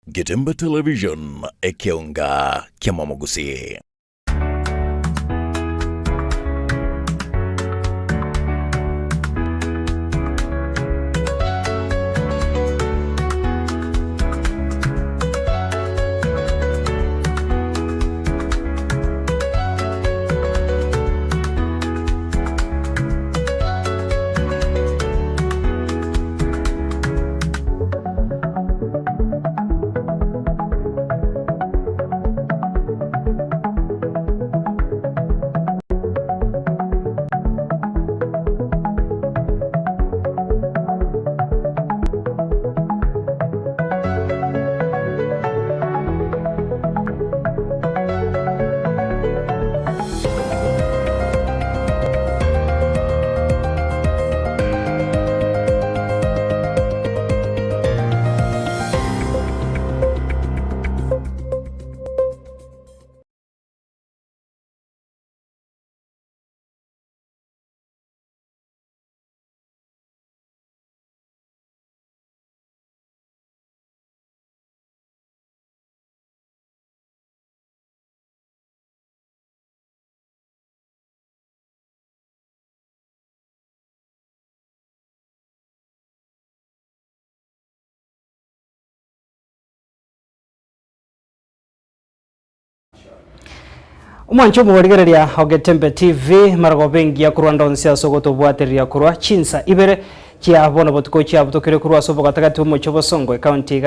Getembe Television ekeonga kiamamugusi. Umwancho muwarigereria Getembe TV marago bengi ya kurwanda onsia sogoto bwateria kurwa chinsa ibere kia bona botuko chia butokere kurwa sobo gatagati mu Chobosongo county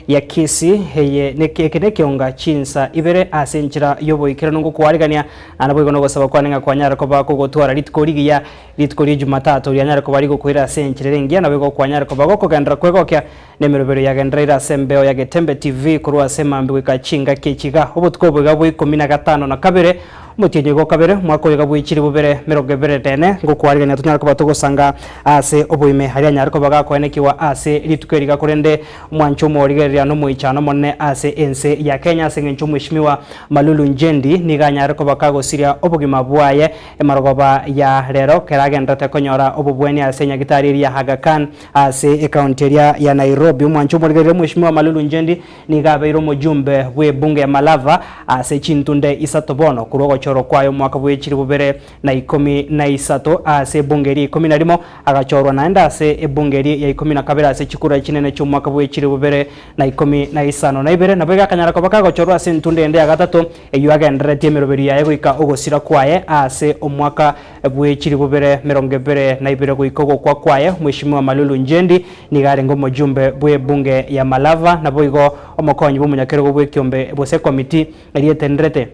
ya Kisii heye nekionga chinsa ibere asenchira yobo ikirano ngo kwarigania anabo igono gosaba kwaninga kwa nyara ko bako gotwara litkori Jumatatu ya nyara ko bari go kwira asenchira rengia na bego kwa nyara ko bago kugandra kwegokya nemerobero ya gendera sembeo ya Getembe TV kurwa semambi wikachinga kechiga obutuko bwegabo 15 na kabere mutinye go kabere mwako yegabo ikiri bubere merogebere tene ngo kwarigania tunyara ko batogo sanga ase obuime hari nyara ko baga kwanekiwa ase litukeri gakurende mwancho morigeria no muichano monne ase ense ya Kenya sengencho mwishimiwa Malulu Njendi niganyara ko bakago siria obugima bwaye emarogoba ya rero keragenda tekonyora obubweni ase nyagitari ya Aga Khan ase county ya Nairobi mwancho morigeria mwishimiwa Malulu Njendi nigabeiro mujumbe bwe bunge ya Malava ase chintunde isatobono kurogo choro kwayo mwaka bwechiri bubere na 13 ase bungeri 11 agachorwa naenda ase bungeri ya 12 ase chikura chinene cyo mwaka bwechiri bubere na 15 na ibere nabega kanyara ko bakagachorwa ase ntunde ende ya gatatu eyo agendrete meroberi yaye goika ogosira kwaye ase omwaka bwechiri bubere merongebere na ibere goikogo kwa kwaye mwishimiwa Malulu Njendi nigare ngo mujumbe bwe bunge ya Malava naboigo omokonyi bumunyakero bwe kyombe bose committee elietendrete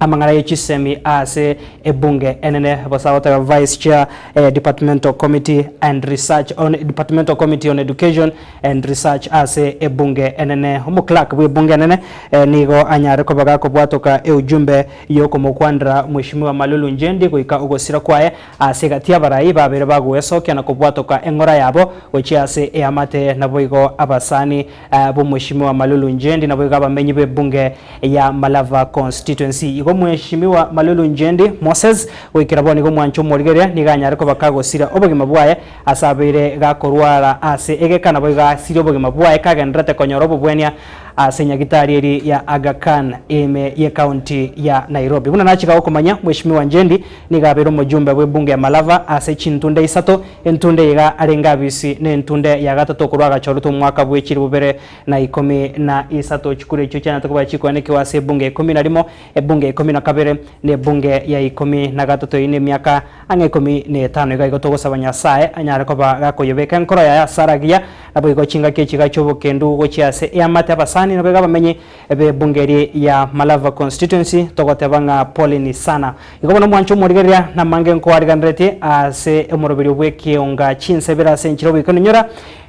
amangara yechisemi ase ebunge enene bosawota vice chair departmental committee and research on departmental committee on education and research ase ebunge enene homo clerk bwe bunge enene nigo anyare ko baga ko bwatoka ujumbe yoko mokwandra mwishimiwa Malulu Njendi goika ogosira kwaye ase gatia barayi babere bagwesokya na ko bwatoka engora yabo ochi ase eamate naboigo abasani bo mwishimiwa Malulu Njendi naboigo abamenyi be bunge ya Malava constituency igo mwishimiwa Malulu Njendi Moses wikiraboni go mwancho morigeria niganyare ko bakagosira obugima bwaye asabire gakorwara ase egekana boiga siri obugima bwaye kagendrete konyoro bubwenia ase nyagitari eri ya Aga Khan eme ye county ya Nairobi buna nachika okomanya mwishimiwa Njendi nigabero mujumbe bwe bunge ya Malava ase chintunde isato entunde yiga arengabisi ne entunde ya gatatu kurwaga choruto mwaka bwechiri bubere na 13 chikure cyo cyana tukuba chikwaneke wase bunge 11 ebunge 12 ne bunge ya 13 ine myaka ange 15 iga igotogo sabanya sae anyara ko bakoyebeka nkoro ya saragia abo igochinga kechiga cyobo kendu go cyase yamate abasani nabega bamenye ebe bungeri ya Malava constituency togotebanga Pauline sana igobona mwancho murigeria na mange nko arigandrete ase emorobiri bwekionga chinsebera senchiro bikonyora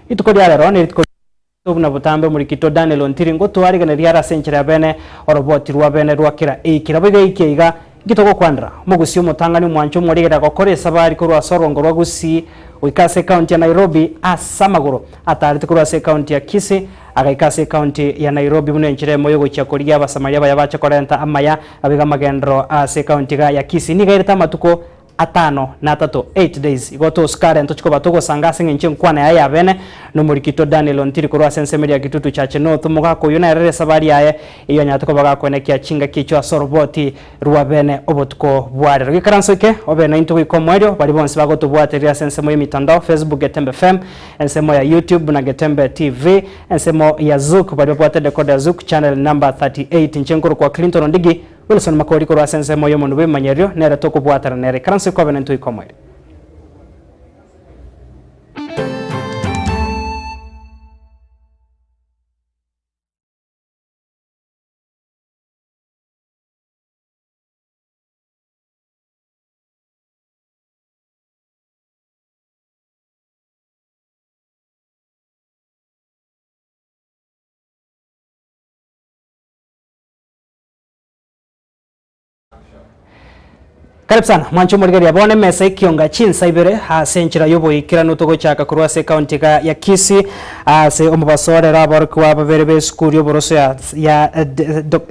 itukodi alero ne tubuna butambe muri kito Daniel Ontiringo twariganira yara senchira bene oroboti rwa bene rwakira ikirabiga ikeiga gitoko kwandra mugusi umutangani mwancho murigera gokoresa bari ko rwasorongo rwagusi wikase county ya Nairobi asamagoro atarite ko rwase county ya Kisii agaikase county ya Nairobi munenchire moyo gochakori abasamaria bayabacha korenta amaya abiga magendro ase county ya Kisii nigairita matuko 53 8 days igoto skare ntochiko batogo sanga singe nkwana ya yabene no murikito Daniel Ontiri korwa sense media kitutu chache no tumuga ko yuna rere sabari yaye iyo nyatoko baga kwenekia chinga kicho asorboti ruabene obotko bware gikaransoke obene into ikomwerio bali bonse bagoto bwateria sense mo mitandao Facebook Getembe FM ensemo ya YouTube na Getembe TV ensemo ya Zuku bali bwatede kode ya Zuku channel number 38 nchenkoro kwa Clinton Ondigi Wilson Makori korwa sense mo yomo nube manyerio nere toko bwatara nere karansoke obene into ikomwerio. Karibu sana mwancho murigari abone mesa ikionga chinsa ibere hasenchira yobo ikirano togo chaka kurwa se county ya Kisii se omubasore rabor kwa babere be school yoboroso ya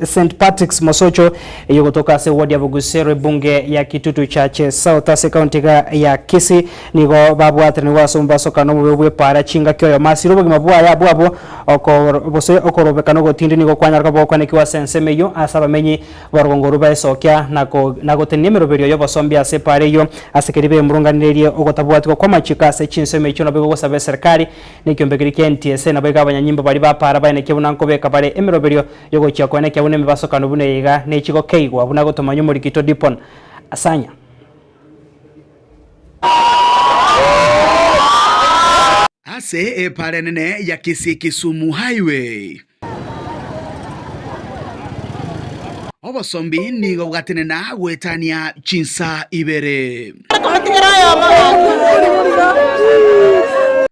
St Patrick's Mosocho yogo toka se ward ya Bugusero bunge ya Kitutu Chache South se county ya Kisii nigo babu atri nigo asumbaso kano bwe para chinga kyo masiro bwe mabwa ya bwabo okorobe kano gotindi nigo kwanya rkabo kwa nekiwa sense meyo asaba menyi barongoro ba sokya nako tenemero yo bosombia se pare yo asekeribe murunganirie ogotabwatiko kwa machika se chinseme icho nabego gosabe serikali nikyombegeri KNTSA nabega abanyanyimba bali bapara bane kebunanko beka bare emeroberio yogo cyakone kyabune mibasokano bune yiga nechigo keigwa bunago tomanyo muri kito dipon asanya ase pare nene ya Kisii Kisumu highway Obosombi nigo bwatene na gwetania chinsa ibere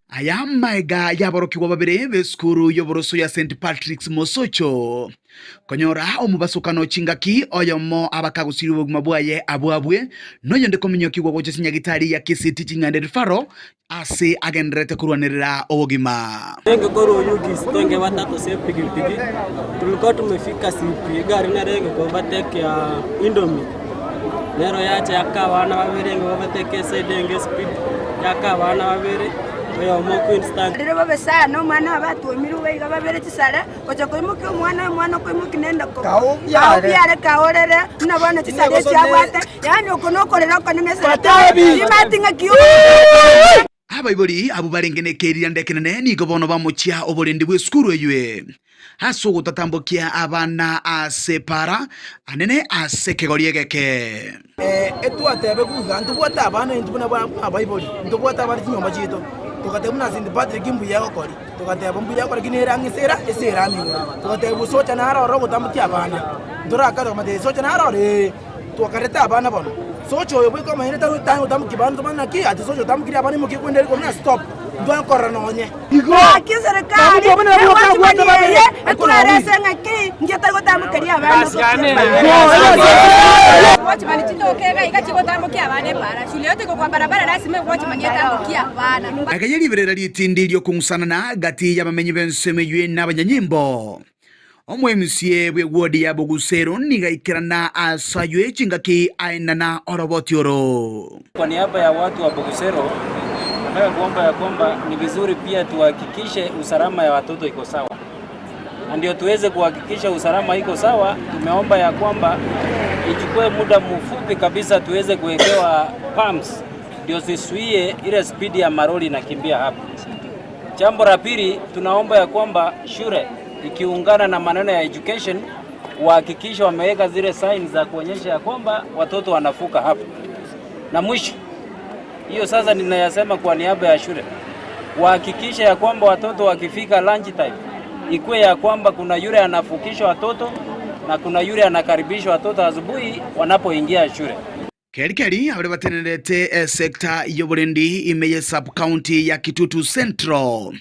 aya maiga yaborokirwa babere beskuru yoboroso ya St Patrick's Mosocho konyora omubasukano chingaki oyomo abakagusiri boguma bwaye abwabwe noyonde kominyokirwa goche sinyagitari ya Kisii Teaching and Referral ase agendrete kurwanirira obogima Renge goro yugis tenge watatu se pigipigi tulikuwa tumefika sipi gari na renge kwa bateke ya Indomie nero yache akawana babere ngo bateke sedenge speed yakawana babere oyo moko instant rero babesa no mwana abatu miruwe babere tisara ocha koimuke mwana koimuke nenda ko kaobyare kaorere nabona tisare cyabwate yani okonokorera kanenese imatinga kiyo abaibori abo barengenekeria ndekenene nigo bono bamuchia oborendi bwe skuru eywe haso gutatambokia abana asepara anene asekegori geke etu atebe kuga ntubwata abana ntubona abaibori ntubwata abari kinyoma chito tukatebuna St Patrick mbuya gokori tukateba mbuya gokori kinera ngisera esera migo tukatebu socha na haro gutambukia abana nduraka kamate socha na haro tukareta abana bono socho yobo ko mahene taru tango tamukibana tumana ki ati socho tamukiri abana mukikwendere ko na stop ndo korana onye igo kiserikali ekurarese ngaki ngeta gotamukiri abana watch mani chitokega igachigo tamukia abana para shule yote ko kwa barabara rasime watch mani tamukia abana agayeri berera litindirio kungsana na gati ya bamenyi bensemeywe n'abanyanyimbo omwemusie bwe wodi ya Bugusero nigaikirana asaywe chingaki ainana orobotioro. Kwa niaba ya watu wa Bugusero nataka kuomba ya kwamba ni vizuri pia tuhakikishe usalama ya watoto iko sawa. Na ndio tuweze kuhakikisha usalama iko sawa, tumeomba ya kwamba ichukue muda mfupi kabisa tuweze kuwekewa pumps ndio zisuie ile speed ya maroli inakimbia hapa. Jambo la pili tunaomba ya kwamba shule ikiungana na maneno ya education wahakikisha wameweka zile signs za kuonyesha ya kwamba watoto wanafuka hapa. Na mwisho hiyo sasa ninayasema kwa niaba ya shule wahakikisha ya kwamba watoto wakifika lunch time ikuwe ya kwamba kuna yule anafukisha watoto na kuna yule anakaribisha watoto asubuhi wanapoingia shule. Kerikeri abari batenerete sekta yoborendi imeye sub county ya Kitutu Central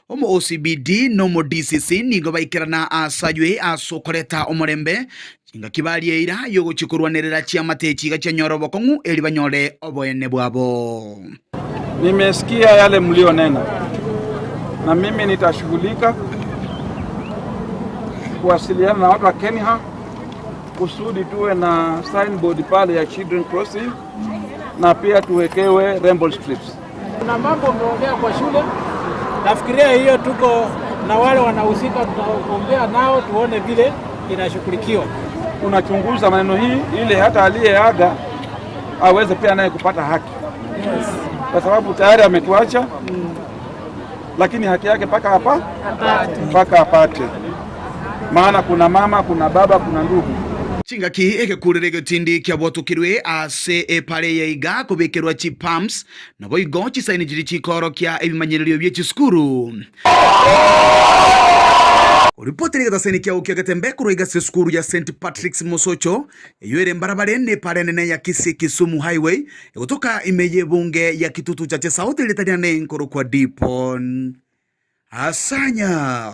omo OCBD no mo DCC nigo baikirana asaywe asokoreta omorembe kinga kibalie ira yogo chikurwanerera chia matechi gacha nyorobo kongu eli banyore oboene bwabo. Nimesikia yale mlionena na mimi nitashughulika kuwasiliana na watu wa Kenya kusudi tuwe na signboard pale ya children crossing na pia tuwekewe rainbow strips. Kuna mambo umeongea kwa shule, nafikiria hiyo tuko na wale wanahusika, tutaongea nao tuone vile inashughulikiwa. Tunachunguza maneno hii ili hata aliyeaga aweze pia naye kupata haki. Yes. Kwa sababu tayari ametuacha, lakini haki yake mpaka apate. Maana kuna mama, kuna baba, kuna ndugu. Chingaki egekurire gitindi kiabwatukirwe ase epare ya iga kubekerwa chipams na boigo chisainijiri chikoro kya ebimanyiririo bye chiskuru. Uripoteri gatasaini kia ukia gatembe kuruiga se skuru ya St. Patrick's Mosocho yuere mbarabara ne pare nene ya Kisumu Highway kutoka imeye bunge ya Kitutu Chache South litania ne nkoro kwa Dipon Asanya.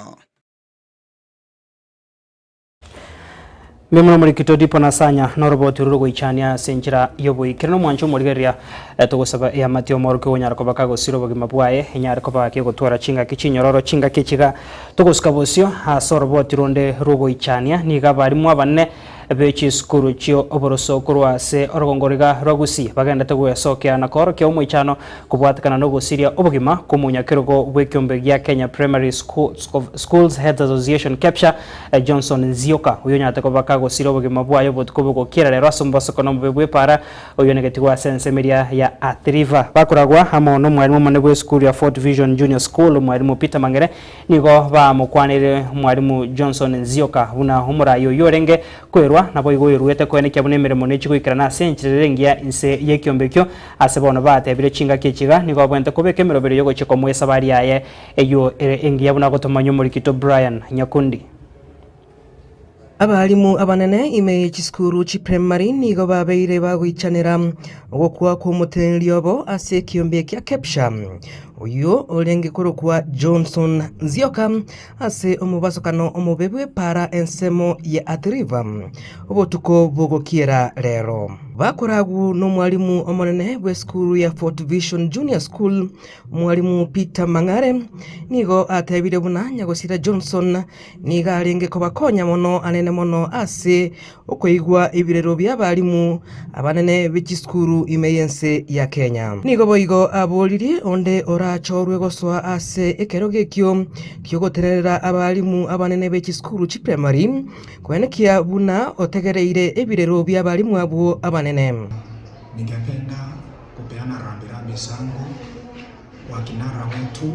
Mimno murikito Dipon Asanya noroboti rurugo ichania senjira yobo ikirano mwancho murigeria tugusaba ya Matio Moruke wonyara kobaka gosiro bogima bwaye enyara kobaka gotwara chinga kichinyororo chinga kichiga tugusika bosio asoroboti ronde rurugo ichania niga barimu abanne bechi skuru chio oboroso kurwa se orogongoriga rogusi bagenda teguye sokya na koro kyo moichano kubwatikana no gusiria obogima kumunya kirogo bwekyombe gya Kenya Primary Schools Heads Association capture Johnson Nzioka uyo nyate kobaka gosiro obogima bwayo botkubugo kira rero asomboso konombe bwe para uyo negatigwa sense media ya Atriva bakuragwa amo no mwarimu mone bwe school ya Fort Vision Junior School mwarimu Peter Mangere nigo ba mukwanire mwarimu Johnson Nzioka una humurayo yorenge kwerwa nabo igoyirwete kwene kyabune mirimo n'ikigwikira na senchirengia inse yekyombekyo asebono batebire chinga kichiga nigo bwente kubeke mirobere yogo chiko mwesa bari yaye eyo engiya buna gotomanyo muri kito Brian Nyakundi. Abarimu abanene ime chiskuru chi primary nigo babeire bagwichanira ogokwa ku mutenliobo ase kyombe kya Kepsha uyo olenge kurukwa Johnson Nzioka ase omubasokano omubebwe para ensemo ya Atriva obotuko bogokiera rero bakuragu no mwalimu omonene bwe skuru ya Fort Vision Junior School mwalimu Peter Mangare nigo atebire buna nyagosira Johnson niga alenge kobakonya mono anene mono ase okoigwa ibirero by'abalimu abanene b'chiskuru imeyense ya Kenya nigo boigo aboliri onde orachorwe goswa ase ekeroge kyogoterera abalimu abanene b'chiskuru chi primary kwenekia buna otegereire ibirero by'abalimu abo abanene. Ningependa kupeana rambirambi zangu kwa kinara wetu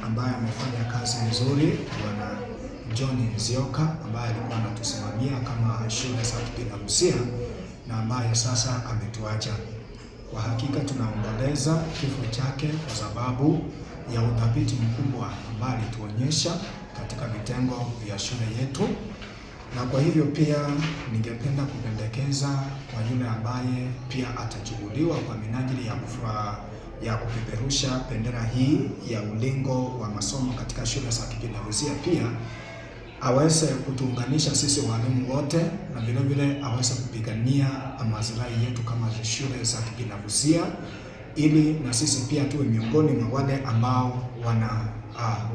ambaye amefanya kazi nzuri, Bwana John Nzioka ambaye alikuwa anatusimamia kama shule za kibinafsi na ambaye sasa ametuacha. Kwa hakika tunaomboleza kifo chake kwa sababu ya udhabiti mkubwa ambao alituonyesha katika vitengo vya shule yetu. Na kwa hivyo pia ningependa kupendekeza kwa yule ambaye pia atachukuliwa kwa minajili ya kupeperusha bendera hii ya ulingo wa masomo katika shule za kibinafsi, pia aweze kutuunganisha sisi walimu wote na vile vile aweze kupigania maslahi yetu kama shule za kibinafsi, ili na sisi pia tuwe miongoni mwa wale ambao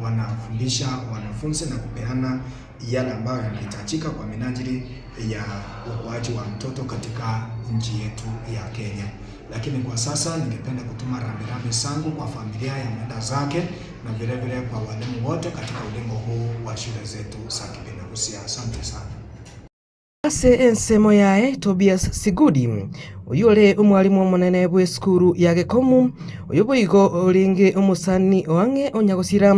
wanafundisha wanafunzi na kupeana yale ambayo yanahitajika kwa minajili ya ukuaji wa mtoto katika nchi yetu ya Kenya. Lakini kwa sasa ningependa kutuma rambirambi zangu kwa familia ya mwenda zake na vile vile kwa walimu wote katika ulingo huu wa shule zetu za kibinafsi. Asante sana. Ase ensemo yae Tobias Sigudi uyole umwalimu omonene bwe skuru ya Gekomu uyoboigo olinge omusani oange onyagosira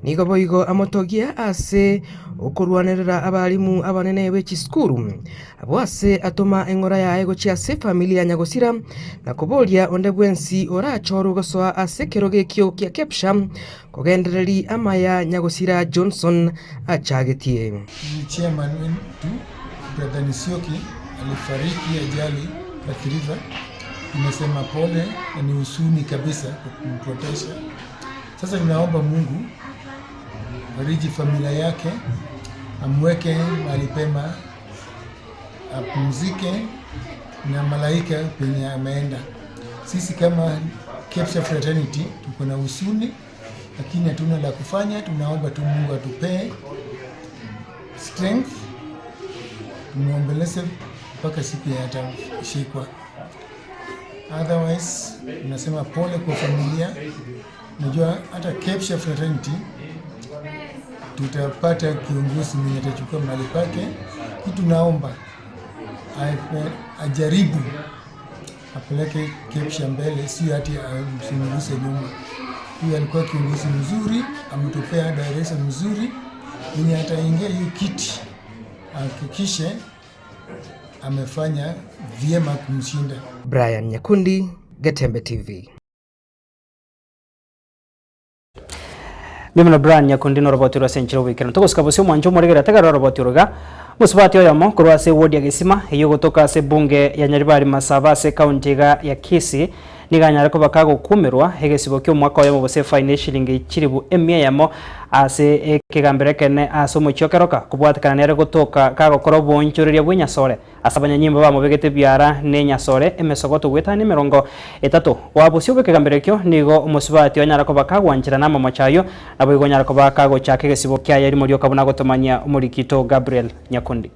nigo boigo amotogia ase okurwanirira abalimu abanene b'ekiskuru abo ase atoma engora yae gochia se familia nyagosira na kubolia onde bwensi orachoro goswa ase keroge kyo kya Kepsha kogendereri amaya nyagosira Johnson achagetie. Chairman wetu Brother Nzioki alifariki ajali Atriva. Tumesema pole na ni huzuni kabisa kumpotesha. Sasa tunaomba Mungu bariki familia yake, amweke mahali pema, apumzike na malaika penye ameenda. Sisi kama Kepsha Fraternity tuko na huzuni, lakini hatuna la kufanya. Tunaomba tu Mungu atupee strength, tumuombeleze mpaka siku ya atashikwa. Otherwise unasema pole kwa familia. Najua hata Kepsha Fraternity tutapata kiongozi mwenye atachukua mahali pake. Kitu naomba ajaribu apeleke Kepsha mbele, si ati msimguse nyuma. Huyu alikuwa kiongozi mzuri, ametupea direction mzuri, yenye ataingia hiyo kiti hakikishe amefanya vyema kumshinda. Brian Nyakundi, Gatembe TV. Mimi na Brian Nyakundi no roboti ro senchiro weekend to kusikabo sio mwanjo moregera tagara roboti roga musubati oyamo kurwa se wodi ya Gisima iyo gutoka se bunge ya Nyaribari Masaba se county ya Kisii niganyara ko bakago kumirwa hegesibo kyo mwaka oyamo bose fine shilingi chiribu emia yamo ase ekigambere kene asomo chyokeroka kubwatikana nere gutoka kago korobo nchureria bwinyasore asabanya nyimbo bamo begete byara ne nyasore emesogoto gwetani 30 wabusyo bekigambere kyo nigo umusubati onyara ko bakagwanjira nama machayo nabo igonyara ko bakago chakegesibo kya yari muri okabuna gotomanya umurikito Gabriel Nyakundi.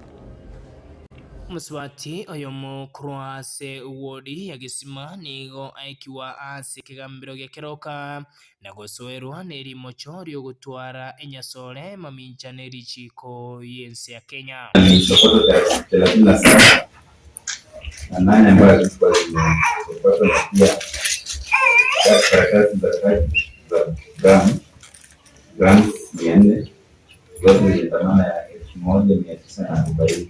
Muswati oyomo croase wodi ya Gisima nigo aikiwa ase kigambiro gekeroka na gosoerwa neri mochori ogutwara enyasore mamincha neri chiko yense ya Kenya. Na nane ambayo tulikuwa tumepata na pia karatasi za grams 400 zote zenye thamani ya 1940.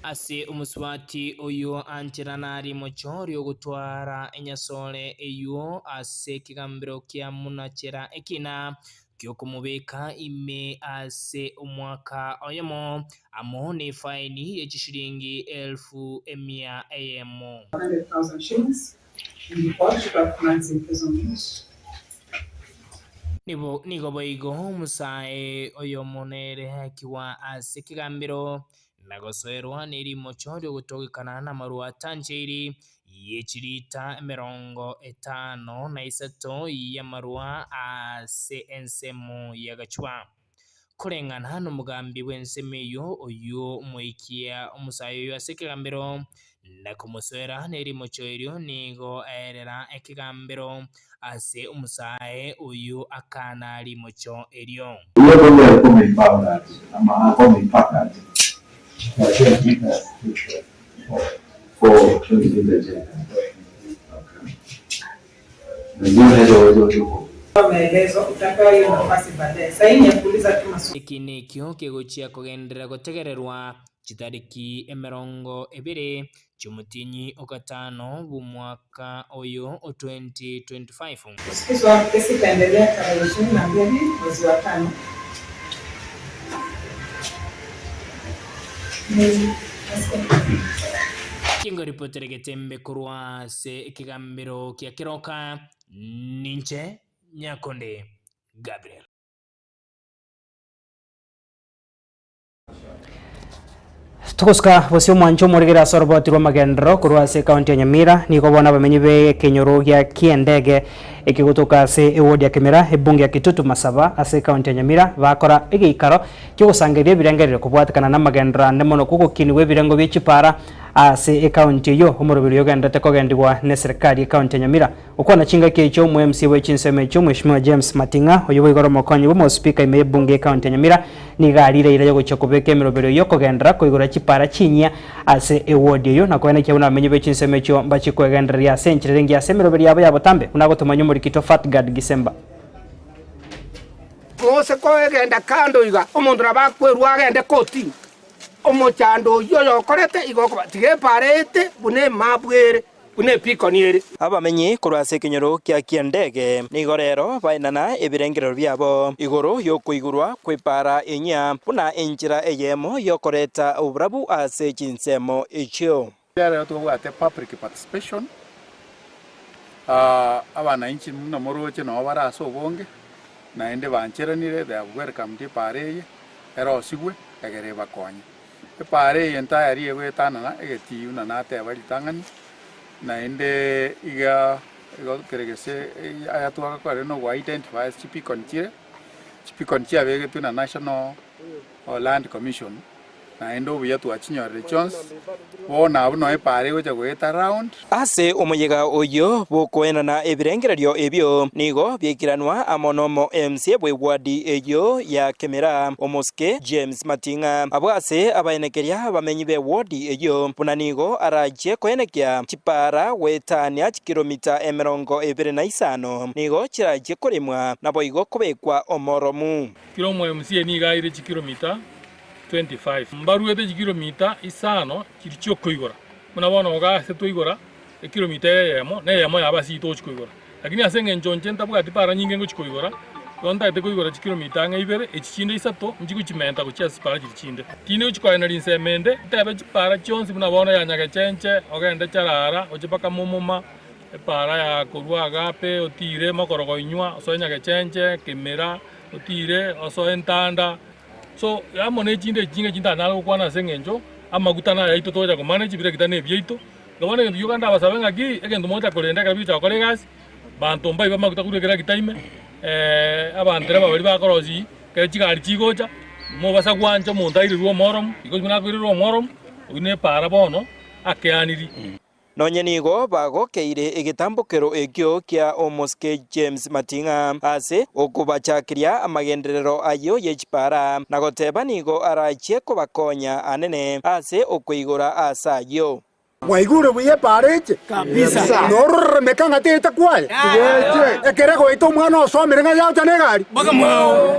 Ase umuswati oyo antiranari mochori ogutwara enyasore eyo ase kigambiro kya munachera ekina kyokumubeka ime ase umwaka oyamo amone faini echishiringi 1,100 AM. 100,000 shillings in deposit of months imprisonment. Nigo boigo musae oyomonere hakiwa ase kigambiro nagosoerwa neri mochori ogutogekana na marua tanjiri yechirita 53 ya marua ase ensemo ya Gachwa kurengana n'umugambi w'ensemeyo oyo moikia umusayo yo ase kigambiro na kumuswera neri mochorio nigo erera ekigambiro ase umusae oyo akana ali mocho elio Ikinikyo kiguchia kugendera gutegererwa chitariki 20 cyumutinyi okatano bumwaka oyo 2025. Usikizo wa kesi itaendelea tarehe 22 mwezi wa 5. Kingo ripotere Gatembe kurwa se ikigambiro kya kiroka ninche Nyakonde Gabriel. Tukuska bosio mwancho moregera sorboti rwa magendro kurwa se county ya Nyamira niko bona bamenyi be kenyoro ya kiendege ikigutuka se ewodi ya Kemera ebunge ya Kitutu Masaba ase county ya Nyamira bakora igikaro cyo gusangeria birengerere kubwatikana na magendra nemono kuko kiniwe birengo by'ikipara ase county yo umurubiri yogenda tekogendigwa ne serikali county ya Nyamira ukona chinga kecho mu MC we chinseme cyo Mheshimiwa James Matinga oyoboye goro mokonyi bo speaker ime ebunge county ya Nyamira ni garire ira yo guchokubeka emirubiri yo kogendra koigura chipara chinya ase ewodi yo nakwene cyo namenye be chinseme cyo mbachikwegenderia senchirengi ase emirubiri yabo yabotambe unagotomanya umurikito Fatgad Gisemba Kose koegenda kando iga omundu rabakwerwa agende koti omochando yoyo korete igoko tige parete bune mabwere bune pikoniere abamenyi kurase kinyoro kya kiendege nigorero bainana ebirengero byabo igoro yokuigurwa kwipara enya buna enjira eyemo yokoreta uburabu ase kinsemo icho There to public participation abana inchi muno moroche no baraso bonge naende bancheranire they have welcomed pare ero sigwe egere bakonye pare entire yewe tanana egeti una nate bali tangani naende iga keregese ayatwa kwa no identify chipi konchia bege tuna national land commission naende obuya twachinyorire chionsi bona abu noe pare gocha goeta round ase omuyega oyo bokoenana ebirengererio ebyo nigo byekiranwa amonomo MC bwewadi eyo ya Kemera omoske James Matinga abwase abaenekeria bamenyi be wadi eyo bunanigo araje koenekia chipara wetania kilomita 25 nigo chiraje korimwa nabo igo kobekwa omoromu kilomo MC ni gaire kilomita 25 mbaruete kilomita isano kiricho koigora muna bona oga seto igora kilomita yemo ne yemo yabasi to chikoigora lakini asenge njonje ntabugati para nyinge ngo chikoigora yonda ite koigora kilomita ngaibere echichinde isato njiku chimenta ko chasi para chichinde tine chikoina linsemende tabe chipara chonsi muna bona yanyaga chenche ogende charara ochipaka mumuma para ya korwa agape otire makorogo inywa osonya chenche Kemera otire oso entanda so amone chinde chinga chinda nalo kwana sengenjo amagutana yaito toja ko manage bire kitane byeito ngabone ndu Uganda basabenga gi egendo mota kolenda kabicha kolegas bantu mbai bamaguta kurekera kitaime abandere babali bakorozi kechigari chigocha mo basa gwancho montaire ruo morom iko bina kwiriro morom une para bono akeaniri nonye nigo bagokeire igitambukiro ekyo kia omoske James Matinga ase okubachakiria amagenderero ayo yechipara nagoteba nigo arachie kubakonya anene ase okuigura asayo waigure buye pareche kabisa norre mekanga teta kwal ekere ko ito mwana osomere nga yao chane gari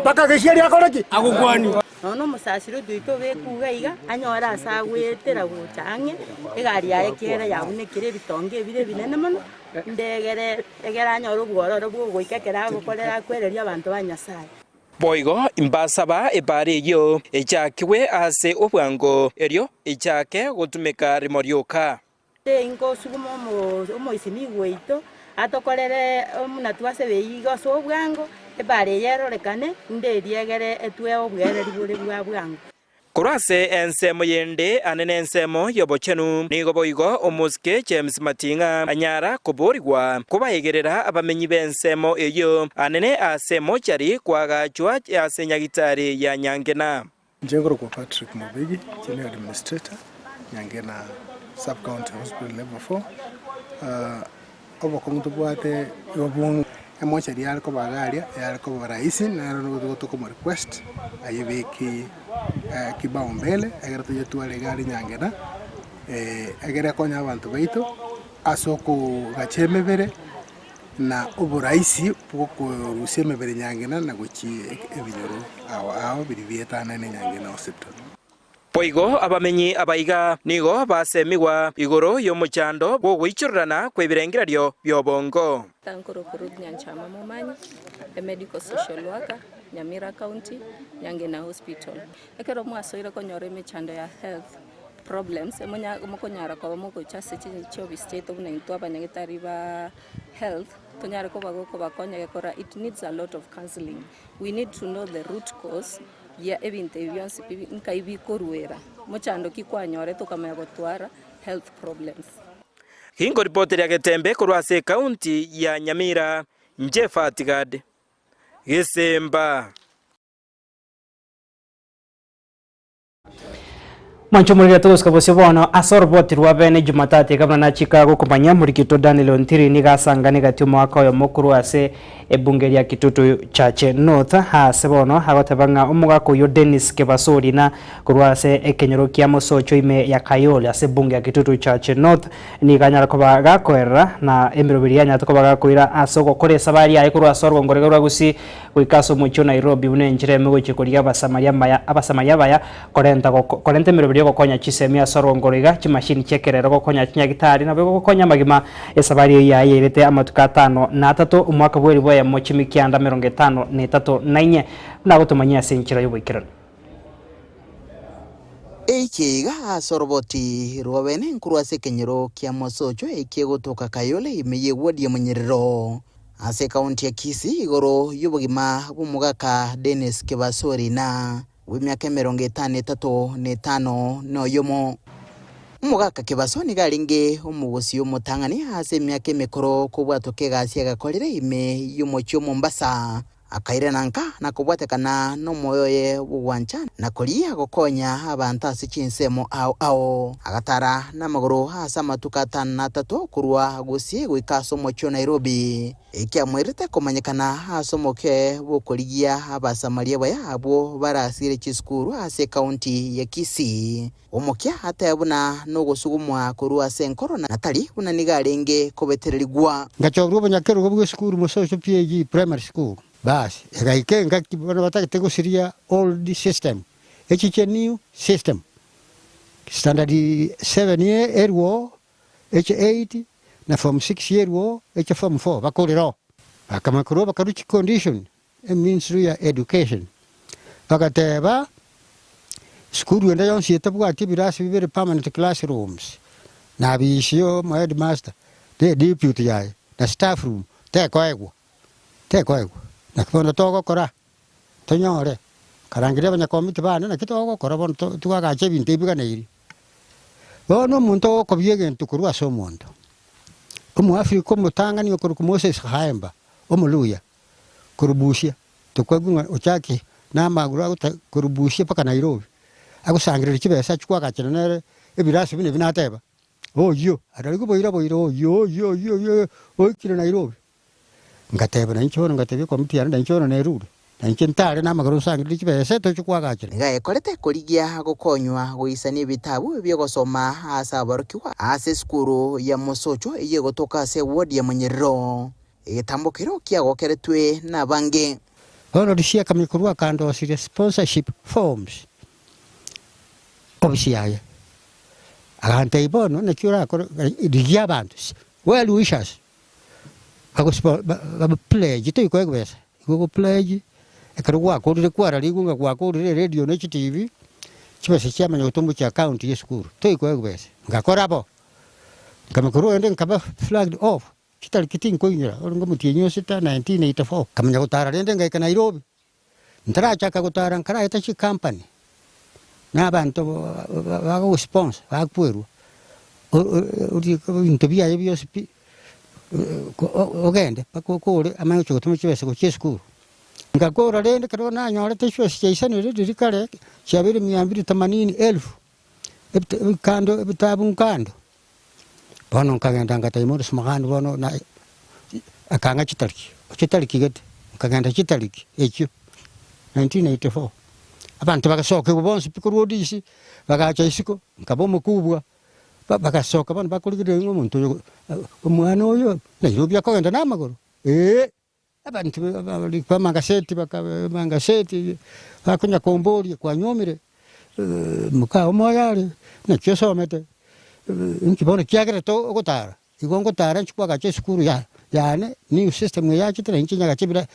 baka gesheri akoreki agukwani nono musasiro duito bekuga iga anyora asa gwetera guchange egari yae kera yabunekire bitonge bire binene mono ndegere egera anyora ubwororo bwo goikekera gukorera kwereria abantu banyasaye boigo imbasaba ebare yo echakiwe ase obwango erio echake gutumika rimorioka ingo sugumo mo isini gweito atokorere omuna twase beigo so obwango ebare yerorekane nderiegere etwe obwereri bure bwa bwango kurase ensemo yende anene ensemo yobochenu nigo boigo omuske James Matinga anyara kuborigwa kubayegerera abamenyi bensemo eyo anene asemo chari kwagachwa asenyagitari ya Nyangena Njengoro kwa Patrick Mubigi Senior Administrator Nyangena Sub County Hospital Level 4 obokongutu bwate yobungu emocha dialko bagaria yalko baraisi na ro to como request ayebeki kibao mbele agera to yetuale gari Nyangena agera konya abantu baito asoko gachemebere na uburaisi poko rusemebere Nyangena na gochi ebinyoro aho birivietana ne Nyangena hospital poigo abamenyi abaiga nigo basemigwa igoro yomuchando bwo gwichurana kwebirengerario byobongo Tankoro Kurud Nyanchama Momanyi, a medical social worker, Nyamira County, Nyangena Hospital. Ekero mwasoira konyore michando ya health problems, mokonyara kwa moko chase chobi state of naitwa banyagitari ba health, tonyara ko bago ko bakonya gekora it needs a lot of counseling. We need to know the root cause ya ebintevions nkaibi koruera. Mochando kikwanyore tokamaya gotwara health problems. Hingo ripoti ya Getembe kurwase kaunti ya Nyamira Njefatigad Gisemba Mancho muri todos kabose bono asorboti rwabene Jumatatu kabla na Chicago kumanya muri kito Daniel Ontiri nigasanga negati mwaka yo mukuru ase ebunge ya Kitutu Chache North ha sebono hagotabanga umugako yo Dennis Kebasori na kurwase ekenyoro kya mosocho ime ya Kayole ase bunge ya Kitutu Chache North niganyara kobaga koera na emirobiri anya tokobaga koira asoko kore sabari ya kurwa sorgo ngoregwa gusi kwikaso mucho Nairobi unenjire mego chikoria abasamaria baya korente mirobiri gokonya chisemia sorongoriga chimashini chekerero gokonya chinyagitari na bego gokonya magima esabari ya yerete amatuka 5 na 3 umwaka bweri boya mochimikianda 53 nainye na gutumanyia senchira yobikirana Eikiga soroboti rwabene nkurwase kenyero kya mosocho ekigotoka Kayole imeye wodi ya Munyerero ase kaunti ya Kisii igoro yubugima bumugaka Dennis Kebasori na w'imyaka 53 no yomo umugaka Kebasoni garinge umugosi y'umutangani hase imyaka mikoro kubwatoke gasi agakorera ime y'umucyo Mombasa akairenanka na kubwatekana n'omoyoye bugwancha na kuria gokonya abantu ase chinsemo ao agatara n'amaguru asa amatuka 3 kurwa gusie gwikaso mocho Nairobi ikiamwirite kumanyikana asomoke bukurigia abasamaria baya abo barasire chisukuru ase county ya Kisii omokia atebuna no gusugumwa kurwa senkoro na tari unanigarenge kobetererigwa ngachobwo banyakero bwo school Mosocho PG primary school basi gaike ngaki bana batake gusiria old system echiche new system standard 7 year erwo H8 na form 6 year wo H form 4 bakorero akamakuru bakaruchi condition ministry ya education bakateba school yenda yonsi etabwati birasi bibere permanent classrooms na bisho my headmaster the deputy yae na staff room tekoegwa na kibono togo kora tonyore karangire banya komite bana na kitogo kora bono twagache binte biganiri bono muntu ko biege ntukuru aso muntu omu Afrika mutangani okuru Moses Haemba omuluya kurubushia tukwagunga ochaki na maguru kurubushia paka Nairobi agusangirira kibesa chikwagachana nere ebirasi bine binateba yo ariko boira yo okire Nairobi ngateba na nchoro ngatebe komiti ya nchoro Nairobi na nchentare na maguru sangirira kibesa to chikwagachana ngaye korete kurigia gukonywa guisani bitabu byo gusoma asa barukiwa ase skuru ya Mosocho iye gotoka se ward ya Munyerero itambukiro kiagokeretwe na bange ono dishia kamikurwa kando sire sponsorship forms obisiaye agante ibono na kyura ko digia bantu well wishes agospo pledge to ikwegwesa go pledge ekarwa ko dire kwara ligunga kwa ko dire radio na TV chibese chama nyotumbu cha account ya school to ikwegwesa ngakora bo kamikurwa ende nkaba flagged off kitali kitin ko nyira ngo mutinyo sita 1984 kamanya gutara rende ngaika Nairobi ntara chaka gutara nkara ita chi company na bantu bago sponsor bakweru uri intobia yebyo sipi ogende pakokore amanyo chotuma chibese ko cheskuru ngakora rende karona nyore tishwe station riri kare chabiri 280,000 kando bitabu kando bono nkagenda ngataimoro smagando bono na akanga chitariki gete nkagenda chitariki ekyo 1984 abantu bagasoka ubonse pikurudisi bagacha isiko nkabomo kubwa bagasoka bano bakuligire umuntu umwana oyo Nairobi akagenda namagoro abantu bamanga seti bakunya kombori kwa nyomire mukao moyale na chosomete nkibona kiagere to gutara igongo tara nchikwaga cheskuru yane new system ya chitira nchinya chibira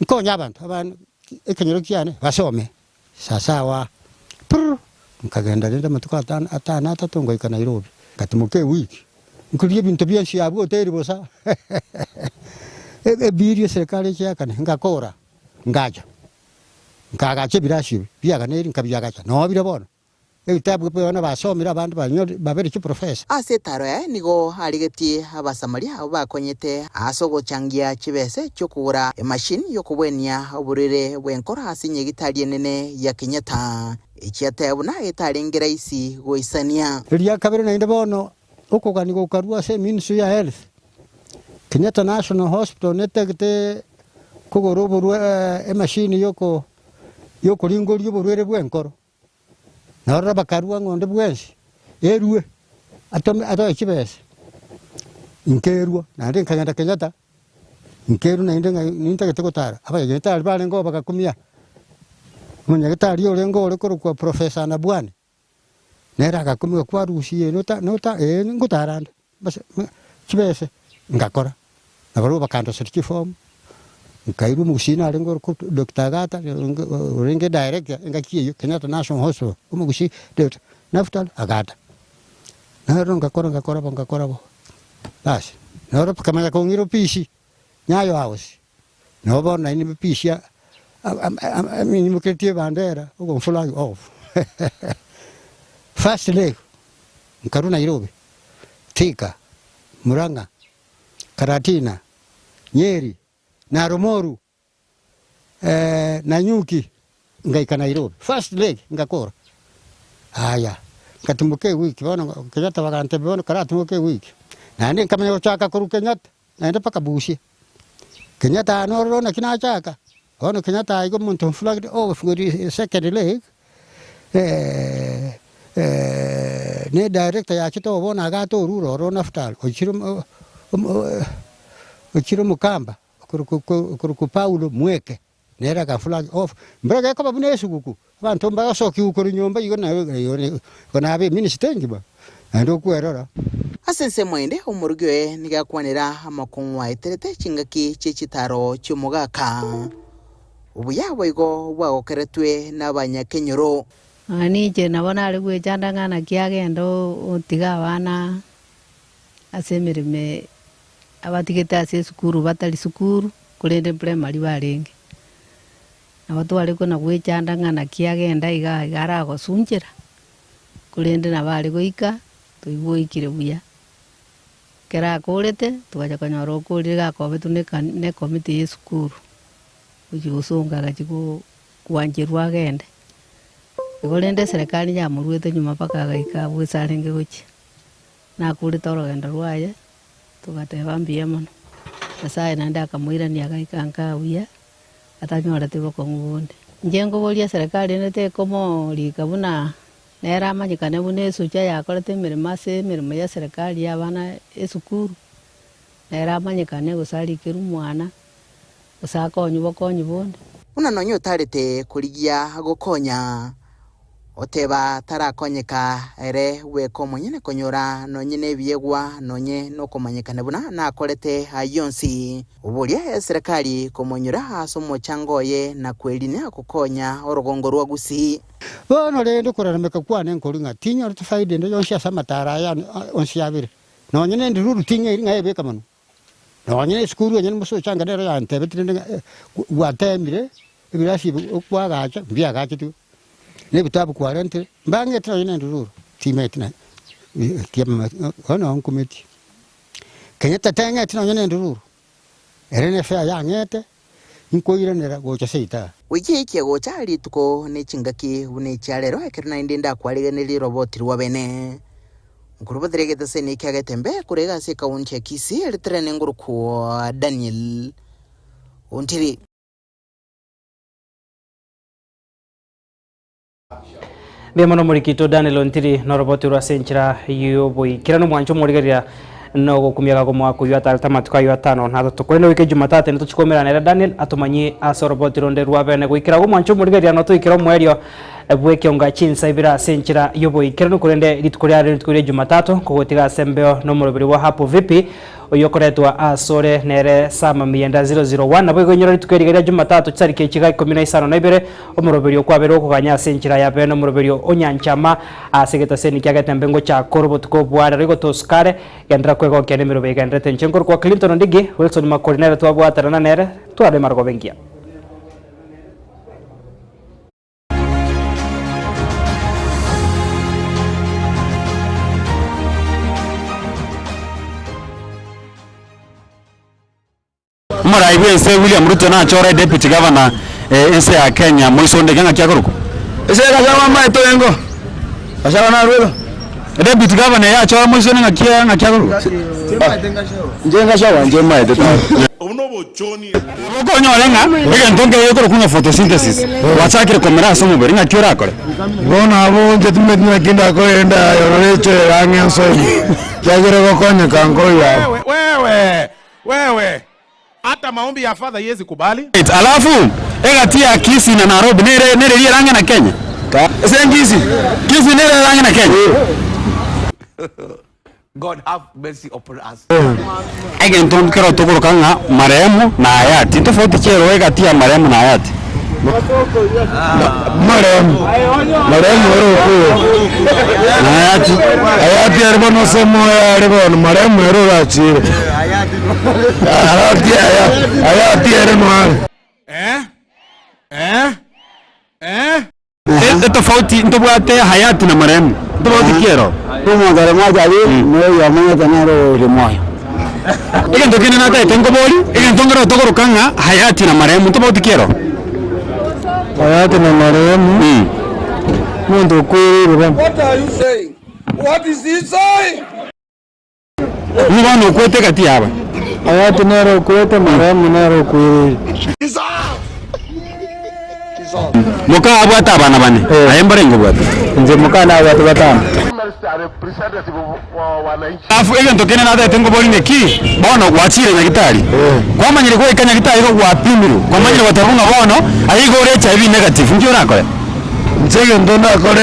nkonya abantu ekenyero kyane basome sasawa nkagenda nda matuka atana atatongo ika Nairobi katumuke wiki nkuriye bintu byanshi yabo hoteli bosa birio serikali cyakane ngakora ngaja nkagache birashi byaganeri nkabiyagacha no birabona ebitabu bwana basomera abantu babere ki professor ase taro nigo harigetie abasamaria abo bakonyete asogo changia chibese cyo kugura machine yo kubwenia oburire bwenkora asinye gitarie nene ya Kenyatta ikiatebuna itarengera isi goisania ria kabere na inde bono okogani gokarua se ministry ya health Kenyatta National Hospital netegete kugoro burwe machine yoko ringorio burwere bwenkoro nora bakarua ngonde bwensi erue ato chibese inkerua na nden kagenda Kenyatta inkeru na nden ninta getokotara aba yeta bale ngo bakakumia munya getari ole ngo ole ko professor na bwana nera akakumia kwa rusie nota ngutaranda bas chibese ngakora na baro bakando certiform nkairu musina alengo ko Dr. Gata renge director ngakiyo Kenyatta National Hospital umugushi dot naftal agata naro ngakora bo basi naro kama ko ngiro pishi nyayo house no bona ni pishi ni mukretie bandera uko flag off fast leg nkaru Nairobi Thika Murang'a Karatina Nyeri na Rumoru Nanyuki ngaika Nairobi first leg ngakora haya katumuke wiki bono Kenyatta bagante bono karatumuke wiki nani kama yochaka kuru Kenyatta naenda paka Busia Kenyatta anoro na kinachaka bono Kenyatta aigo muntu flag over for the second leg ne director ya kito bona gato ruro naftal ochiro mukamba kuru Paulo Mweke nera ka flag off mbraga ko babune suguku bantu mbasoki ukuri nyomba yona abe minister ngiba ando kwerora asense mwende umurugwe nigakwanira amakunwa iterete chingaki chechitaro cyumugaka ubuyabo igo bwagokeretwe n'abanyakenyoro nije nabona ari gwejanda ngana kiagendo utiga bana asemirime abatigeta ase sukuru batali sukuru kurende primary barenge nabatware ko na gwejanda ngana kiagenda igara gosunjira kurende nabari goika tuigoikire buya kera korete tukaja kanyoro kurira kobe tuneka ne committee ya sukuru ujiusonga gachigo kuanjirwa agende igolende serikali ya muruete nyuma paka gaika bwisarenge gochi na kuri toro genda rwaye tugateba mbia mono asaya nanda akamwira ni agaika nkawiya atanyora tebo ko ngubundi njengo bolia serikali nete komo likabuna nera manyikane bune sucha yakorete mirimo ya serikali y'abana esukuru nera manyikane gusarikira umwana usakonyu bokonyu bonde unanonyo tarete kurigia gukonya oteba tarakonyeka ere weko monyene konyora nonyene biegwa nonye no komanyekane buna nakorete ayonsi ubulia serikali komonyora asomo changoye na kwelini akukonya orogongo rwa gusi bono rendo kurameka kwane nkoringa tinya tufaide ndo yonsha samatara ya onsiabire nonyene nduru tinya iringa ebeka mano nonyene skuru nyene muso changa dero ya ntebe tinde watemire ibirasi okwagacha biagacha tu ne bitabu 40 mbange tro yene nduru timete na tiama ono onkometi Kenyatta tanga tino yene nduru erene fa ya ngete inkoire nera gocha seita wiki ikego chali tuko ne chingaki une chalero ekirna indinda kwaliganiri robot rwa bene ngurubo diregete sene kyagetembe kurega se kaunti ya Kisii eritrene nguruko Daniel Ontiri Bemono murikito Daniel Ontiri noroboti rwa senchira yoboi kirano mwancho murigaria no gukumyaga gomwako yata matuka yatano na tukorene wike Jumatatu nito chikomerana Daniel atumanye asoroboti ronde rwa bene gwikira gomwancho murigaria no tukira mwerio bweke onga chinsa ibira senchira yoboi kirano kurende litkuria Jumatatu kugotiga sembeo no murobiri wa hapo vipi oyokoretwa asore nere sama mienda 001 nabo gonyora litukerigeria Jumatatu tsarike chiga 15 na ibere omurobiri okwabero okuganya senchira ya bene omurobiri onyanchama asegeta seni kyagetembe ngo cha korobot ko bwara rigo toskare gendra kwego kene mirobe gendra tenchenkor kwa Clinton ndigi Wilson makorinere twabwatarana nere twade margo bengia Mara ibense William Ruto na chora deputy governor ense ya Kenya moisonde ganga kyakuruko ese gajawa mai to yengo ashawa na rulo deputy governor ya chora moisonde ngakia kyakuruko njenga shawa njema ede unobo choni ko nyolenga ege ntonge yekoro kuna photosynthesis wachakire komera somo beri ngakiora kore bona abo ngetume tuna kinda ko enda yororeche rangenso kyagere gokonya kango ya wewe hata maombi ya father yezi kubali. Alafu egatia Kisii na Nairobi nere rangi na Kenya. Sengisi Kisii nere rangi na Kenya. God have mercy upon us. Ege nton kero tokoro kanga marehemu na hayati. Tofauti chero egatia marehemu na hayati. Marehemu ero ko. Hayati erbono semo erbono marehemu ero rachire. Hayati ereno. Tofauti ntobwate hayati na marehemu. Tofauti kero. Como garamaja ali no ya mwana tanaro remoyo. Ege ntokene na tae tengo boli. Ege ntongero tokoro kanga hayati na marehemu. Tofauti kero. hayati na marehemu mundu kwirire. What are you saying? What is he saying? Ni bano kwete kati yaba. Hayati nero kwete marehemu nero kwirire. Muka abwata abana bane. Ayembare ngo bwata. Nje muka na abwata batano. Afu ege ntokene na dete ngo boline ki. Bono gwachire nyagitari. Kwa manyire ko ikanya gitari ko gwapimiru. Kwa manyire batarunga bono ayigo re HIV negative. Ngi urakore. Nchege ndona kore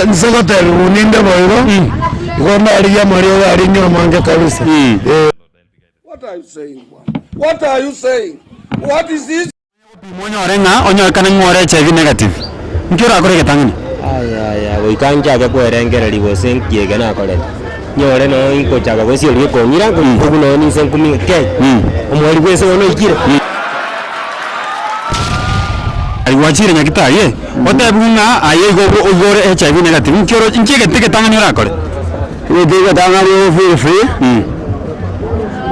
nsogoteru uninde boiro. Gona aliya mario ari nyo mange kabisa. What are you saying? What are you saying? What is this? Monyo renga onyo kana ngore HIV negative. Ngi urakore getangani. Aya goikanja ke kwerengera libose nkiege na kore. Nyore no iko chaga gosi oli ko nyira ko no ni sen kumi ke. Omwali gwese ono ikire. Aliwachire nyakitari ye. Otebunga ayego ogore HIV negative. Nkioro nkiege teke tangani urakore. Ni teke tangani feel free.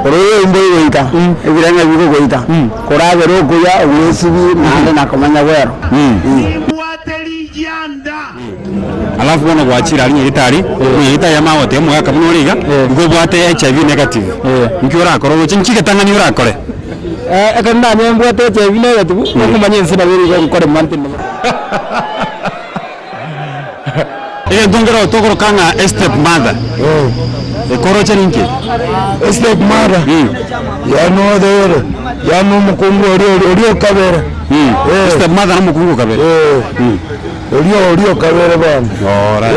Oroyo imboyi goita. Ebirenga bigo goita. Koragero kuya uwesibi nande nakomanya wero. Alafu bona gwachira ali nyagitari. Nyagitari ya mawote mu yaka munoriga. Ngo bwate HIV negative. Nki urakore uchinkige tangani urakore. Ekanda nyembwate HIV negative. Nokumanye nsina biri gukore mantine. Dongero tokoro kanga step mother. Koro cheninki. Step mother. Ya no de ya no mukungu orio kabera. Step mother no mukungu kabera. Orio kabera bana. Ora.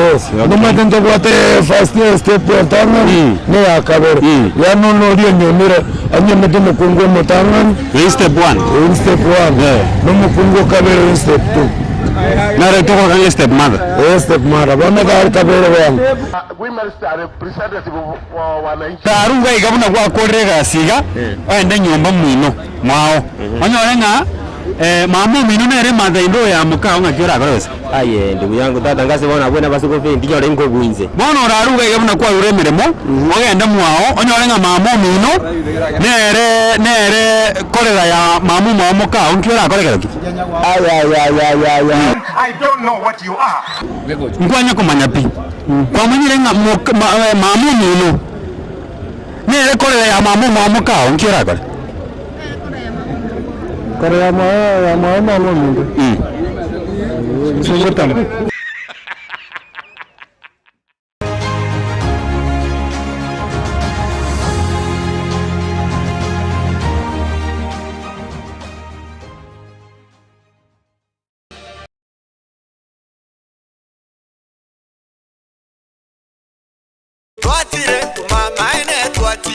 No matento kwate first step tanga ne ya kabera. Ya no orio nyomira anya meto mukungu motanga. Step 1. Step 1. No mukungu kabera step 2. Nare toko kanga step mother. Step mother. Bana gar kabera bana. Tarunga igabuna kwa korega siga. Ende nyomba mwino. Mwao. Onyorenga mama mino nere madaindo ya mukao ngakiora korose. Aye ndugu yangu tata ngase bona bwena basuko fe ndiyo rengo gwinze. Bono raruga igabuna kwa uremeremo. Ogenda mwao. Onyorenga mama mino nere korera ya mamu mwa mukao ngakiora korega. I don't know what you are. Ngwanya kumanya pi. Kwa manyirenga mamu mino. Nere korera ya mamu mwa mukao ngakiora korega. Korea mama mundu. Sungutama.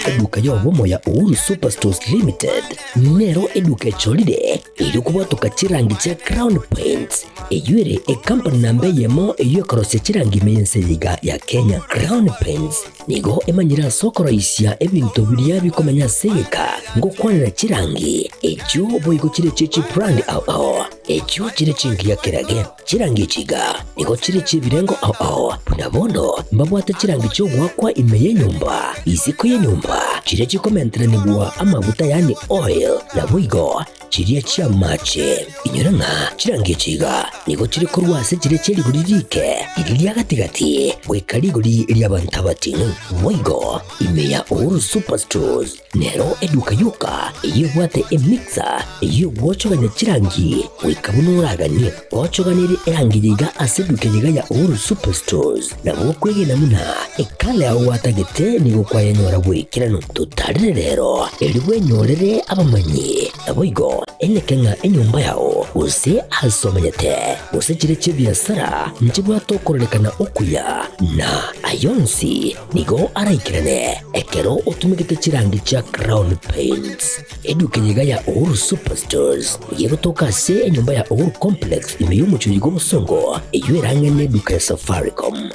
Eduka yobomo ya Uhuru Superstores Limited nero eduka cholide ili kubwatuka chirangi cha Crown Paints eyuere company nambe yemo eyokorose chirangi meyense liga ya Kenya. Crown Paints nigo emanyira sokoro isya ebintu biria bikomanya seka ngo kwanira chirangi echo boigo chire chichi brand ao echo chire chingi ya kirage chirangi chiga nigo chire chibirengo ao punabono mbabwata chirangi cyo gwakwa imeye nyumba iziko ya nyumba chire chikomentera nibwa amavuta yani oil na buigo chiria chia mache inyoranga chirangi chiga nigo chire korwase chire cheri guririke iriria gatigati gwikariguri ria bantabati buigo imeya Uhuru Superstores nero eduka yuka iyo bwate emixer iyo wochoganya chirangi wikabunuragani wochoganire erangi yiga aseduke yiga ya Uhuru Superstores na bokwege namuna ekale aho watagete nigo kwayanyora bwikirano tutarire rero eliwe nyorere abamanyi naboigo enekenga enyumba yao use asomanyete use chire chibiasara nchibwa tokorelekana okuya na ayonsi nigo araikirane ekero utumikite chirangi cha Crown Paints eduke yiga ya Uhuru Superstores yego toka se enyumba ya Uhuru Complex imeyumucho yigo musongo eyuerange ne duka ya Safaricom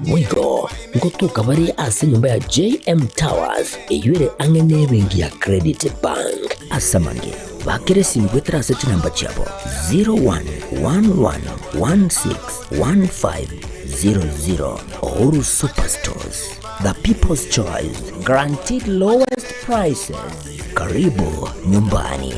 mwigo ngotuka bari ase nyumba ya JM Towers eyuere angene bengi ya Credit Bank asamange bakere simgwetra ase namba chabo 0111161500 Uhuru Superstores, the people's choice, guaranteed lowest prices. Karibu nyumbani.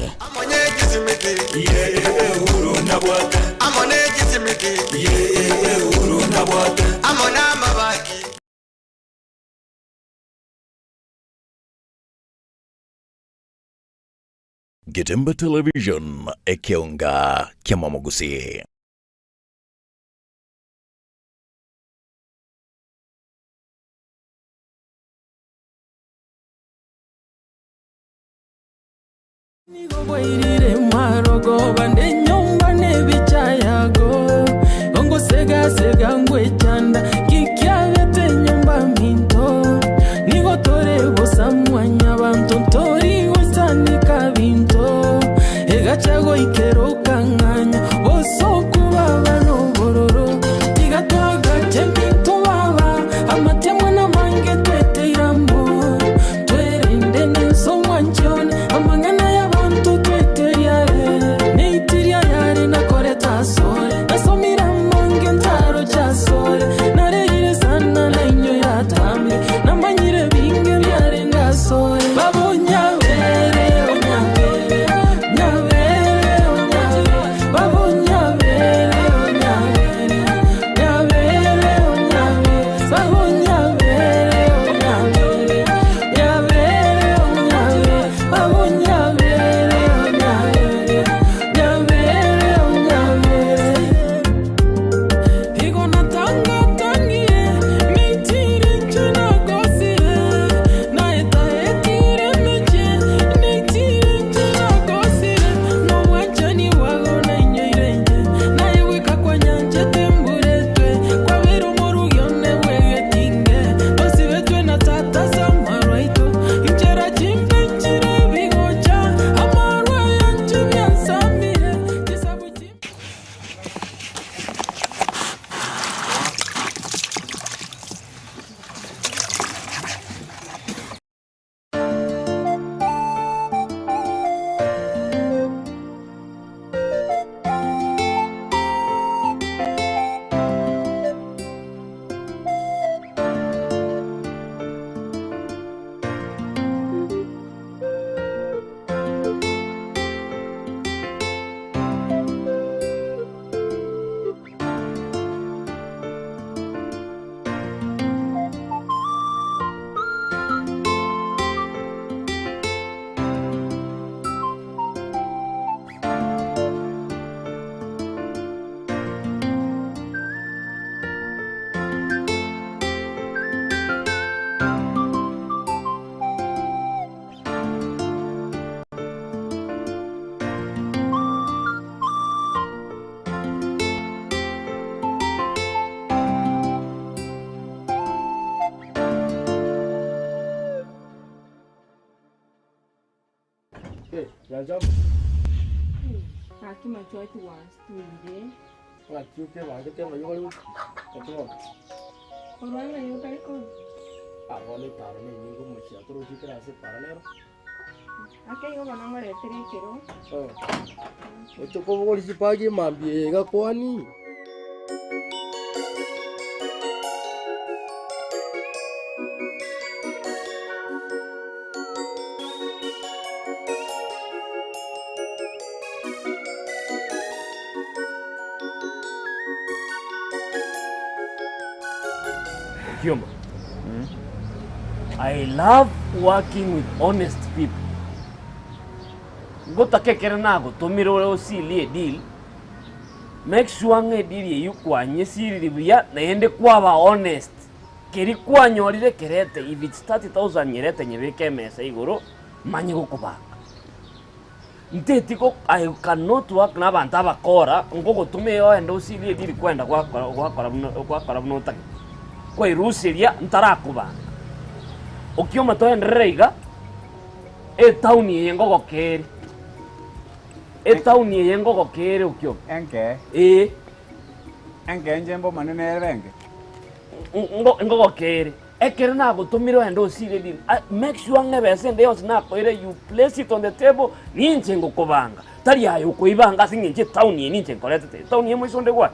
Getembe Television ekionga kia Mwamogusi. Nigo boirire marogo bande nyumba nebichayago Ongo sega ngwe chanda kikyabete nyumba minto Nigo tore bosamwanya bantontori osanika binto Egachago ikero kanganya bosoku baba no bororo Tigatwaga cheminto baba amatemwa na mange twete irambo Twerende nenso mwanchone amangana ya bantu twete yare Neitiria yare na koreta sore Nasomira mange ntaro cha sore Nareire sana na inyo ya tambe Namanyire binge byare nga sore Babo nyabere onyabere Nyabere onyabere Babo nyabere onyabere Nyabere onyabere Babo nyabere onyabere Nyabere onyabere Babo nyabere onyabere Nyabere onyabere Higo natanga tangie Mitiri chuna gosire Naeta etire meche Nitire chuna gosire No wanchani wago na inyo irenje Nae weka kwa nyanje temburetwe Kwa vero moru yone wege tinge Nosi wetwe na tata samarwa ito Inchera chimpe nchire bigocha Amarwa yanchi biansamire Kisabu chimpe Hakima choice was tuinde. Wachuke wange te wayo kato. Korwana yo kai ko. Awale taro ne ningo mochia toro chikra se paralero. Ake yo bana ngore tere kero. Ocho ko bogoli sipagi mambie ga kwani. Kioma. I love working with honest people. Gota kekere nago tomiro o silie deal. Make sure nge deal ye kwanye siri biya na yende kwaba honest. Keri kwanyorire kerete if it's 30,000 nyerete nyebeke mesa igoro manye gukubanga. Ntetiko I cannot work na bantu abakora ngo tume yo ende usilie deal kwenda kwa mnotaki. Kwa irusiria ntarakubanga. Okioma to enreiga town yengo gokeri. Town yengo gokeri okioma. Enke. Enke njembo manene renge. Ngo gokeri. Ekere na gutumiro endo usire dil. Make sure ngebese nde yose na koire you place it on the table ninche ngokubanga. Tari ayo kuibanga singinche town ye ninche korete. Town ye moisonde gwa.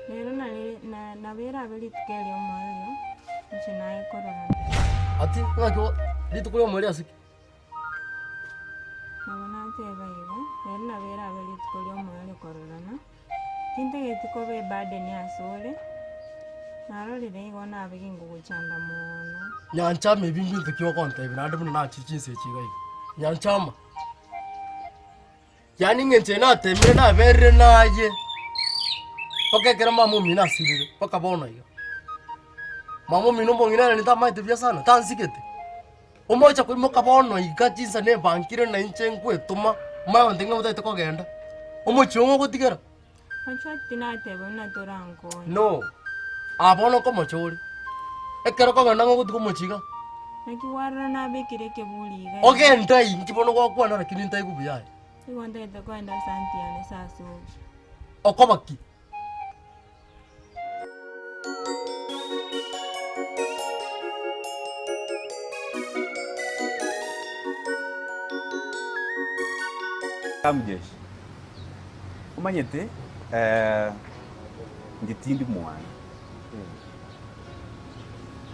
Rero na vera abeli tukeli omoyo. Nchinae korora. Ati ngakyo litukuli omweli asiki. Mabona teba igo. Rero na vera abeli tukeli omoyo kororana. Kinte kobe burden yasole. Narorire igo nabigi nguguchanda mono. Nyanchama ebintu ntukiwa konta ebinande buno nachichinse chiga igo. Nyanchama. Yani ngenche na temire na berre naye. Okekera mamu mina sirire paka bona igo. Mamu mino mbongina ni tamaite bya sana tansikete. Omocha kwimoka bono iga jinsa ne bankire na inche nkwetuma mayo ndenga mutaite kogenda. Omochongo gotigera. Achati na teba na torango. No. Abono como chori. Ekero kogenda ngoguti como chiga. Nakiwarra na bekire kebuliga. Ogenda inki bono gwakwana lakini ntai kubuyaye. Igonda itakwenda santiane saso. Okobaki. Kamjeshi. Umanyete ngitindi mwana.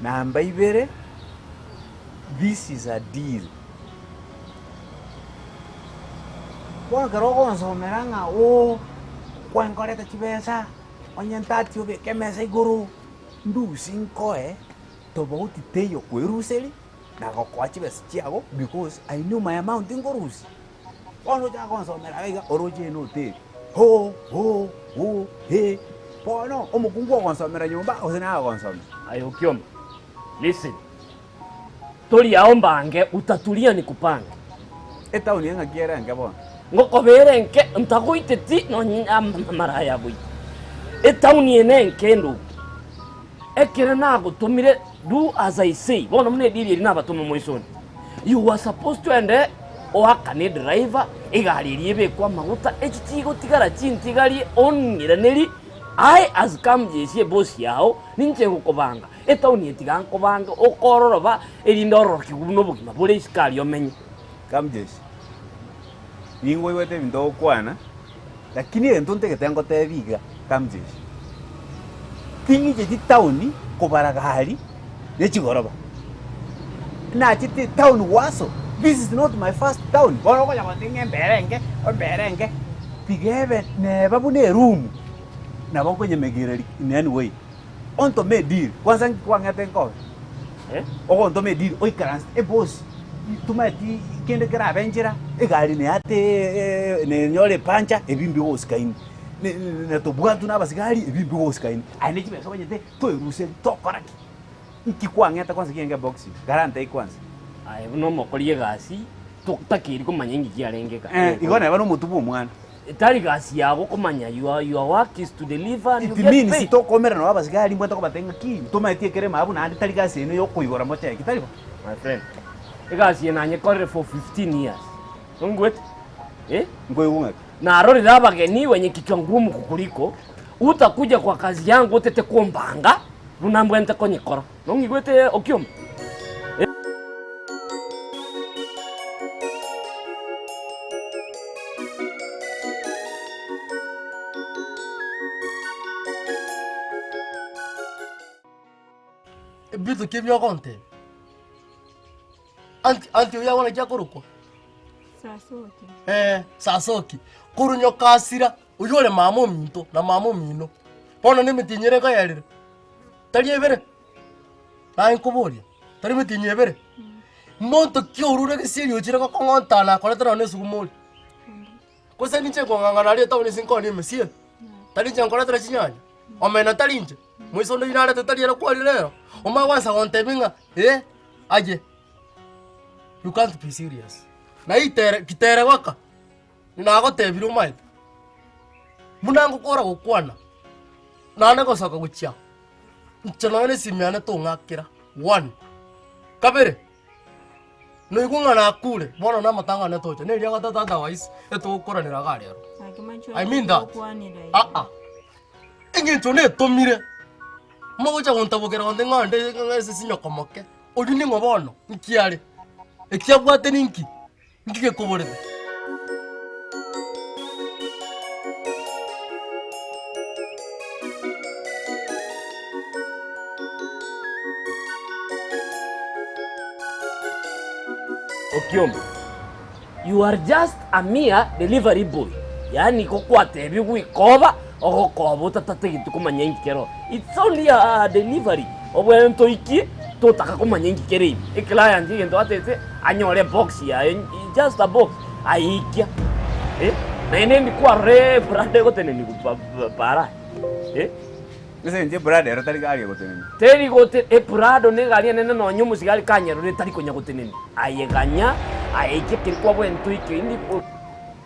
Namba ibere, this is a deal. Kwa karogo nsomeranga kwa nkoreta chibesa onyentati obeke mesa iguru ndusi nkoe tobauti teyo kweruseli na gokwa chibesa chiago because I knew my amount ngorusi. Ono ja konsomera aiga oroje no te. Ho he. Pono omukungu konsomera nyumba osena konsomera. Ayo kioma. Listen. Tori aombange utatulia nikupange. Eta unienga kiera ngabona. Ngoko berenke ntagoiteti no maraya bui. Eta unienenke ndo. Ekere nago tumire do as I say. Bona mune dili na batuma moisoni. You were supposed to ende oakane driver igari riebe kwa maguta ekitigo tigara chintigari ongiraneri I as kamjeshi boss yao ninche gukobanga etauni etiga nkobanga okororoba erindoro kiguno bugima bure iskali omenye kamjeshi ningo iwete bindo kwana lakini entonte que tengo te viga kamjeshi tingi je tauni kobaragari nechigoroba na chiti town waso. This is not my first town. Bono ko yabatinge berenge. Pigebe ne babune room. Na bako nyemegire in any way. Onto me deal. Kwanza kwangate ko. Onto me deal. Oi karans boss. Tumati kende kera aventura. Gari ne ate ne nyole pancha ebimbi wo skaini. Ne to bwatu na basigari ebimbi wo skaini. Ane chibe so nyete to iruse to koraki. Ikikwangata kwanza kienge boxing. Garante kwanza. Ai no mokorie gasi tuktakiri kumanya ngi yarengeka igona bano mutubu mwana tari gasi yabo kumanya your work is to deliver and you get paid. It means to komera no abasigari mbwata ko batenga ki tumatie kere mabu na andi tari gasi eno yo kuigora mocha kitari ba my friend igasi nanye korre for 15 years ngwet ngoyunga na rori rabageni wenye kichwa ngumu kukuliko utakuja kwa kazi yangu utete kumbanga unambwenta konyikora nongigwete okioma. Bitu kibyo konte. Anti uya wana jakuruko. Sasoki. Sasoki. Kurunyo kasira uyole mamo minto na mamo mino. Pona nimitinyere ka yarire. Tari ebere. Na inkubori. Tari mitinye ebere. Monto kiorure ke siri uchire ko kongonta na koletara ne sugumoli. Ko se ninche ko nganga na leta oni sinko ni mesie. Tari nche koletara chinyanya. Omena tari nche. Mwiso ndo inara tari era kwali lero. Oma wansa wontebinga aje. You can't be serious. Na kitere waka. Ninago tebiru mai. Munango kora gukwana. Nane go saka guchia. Nchana simiane to ngakira. 1. Kabere. No ikunga na kule. Bona na matanga ne tocha. Ne lianga tata wise. Eto kora ni ragari yaro. I mean that. Engin ne tomire. Moja wontabokera wonde ngande ngase sinyokomoke. Odini ngobono nkiare. Ekiabwate ninki. Nkike koborede. Okiomba, you are just a mere delivery boy. Yani kokwate bigu ikoba ogokoba utatategi kumanya inkero. It's only a delivery. Obwento iki totaka kumanya inkero ibi. Client ngendo atete anyore box ya just a box aikia. Na nene kwa re brande gotene ni para. Ese nje brade era tari gari gotene. Teri gote prado ne gari nene no nyumu sigali kanyero ne tari konya gotene. Ayeganya aike kirikwa bwento iki ndi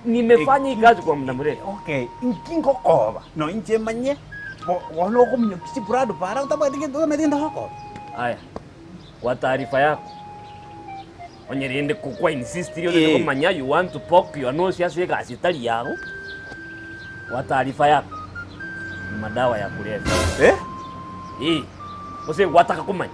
nimefanya kazi kwa muda mrefu. Okay, inkingo koba. No inje manye. Wono kumnya kisi brado para utaba ndo medinda hako. Haya. Kwa taarifa yako. Onyerende kukwa insist yo kumanya you want to poke your nose ya sega asitali yako. Kwa taarifa yako. Madawa ya kulevya. Ose wataka kumanya.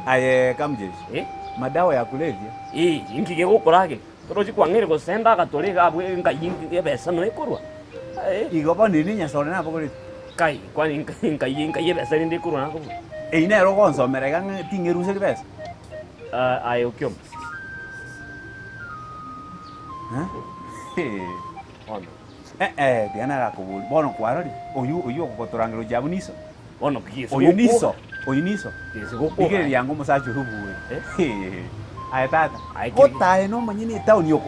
Aye kamjeshi. Madawa ya kulevya. Ingige gukorage. Toroji kwangere go senda gatorega abwe ngayingi yebesa no ikorwa. Igoba nini nya sore na bogori. Kai kwani ngayingi yebesa ndi kurwa nako. Ine ro gonso merega tingeruse kibesa. Ayo kyom. Ono. Diana la kubuli. Bono kwarori. Oyu kotorangiro jabuniso. Ono kiso. Oyuniso. Oyuniso. Kiso go. Bigeri yango musacho rubuwe. Aye tata. Kota no manyini town yo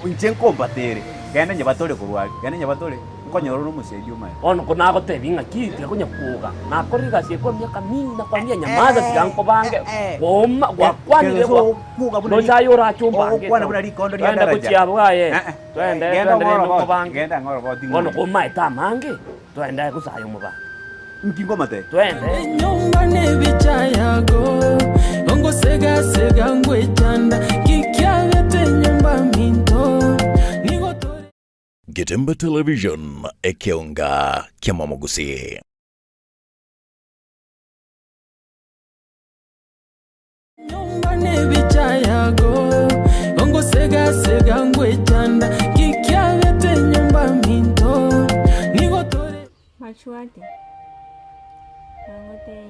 inchen combatere. Genda nyabatole kurwali. Genda nyabatole. Nkonyoro no musedio mai. Ono kona gote binga kiti konya kuga. Na koriga sie kwa miaka mingi na kwambia nyamaza siganko bange. Goma kwa kwani leo kuga buna. No chayo ra chumba. Kwana buna likondo lya daraja. Twende kuchiabwa ye. Twende no bange. Genda ngoro boti. Ono koma etamange. Twende kusayo muba. Nkingo mate. Twende. Nyumba nebicha yago. Ongo sega sega ngwe chanda. Kikia vete nyumba minto. Getembe Television ekionga kiamamogusi. Nyumba nebicha yago. Ongo sega sega ngwe chanda. Kikia vete nyumba minto. Nigotore. Machuate. Nangote.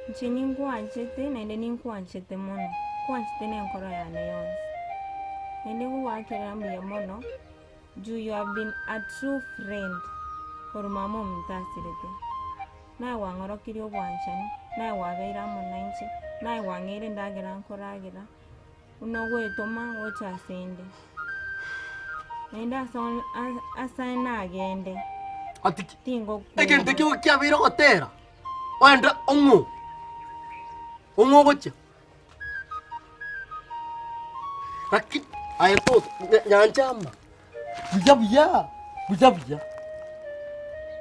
Nchini nkuanchete na ende nkuanchete mono. Kuanchete ne nkoro ya neons. Ende kuwakera mbiya mono. You have been a true friend for mama mtasirete. Na wangoro kiri obwanchani, na wabeira monanchi, na wangere ndagira nkoragira. Unogwe toma ocha sende. Nenda son asana agende. Atiki. Tingo. Egente kiwo kyabira gotera. Wanda ongo. Ongo gocha. Rakit ayeto nyanchama. Buja.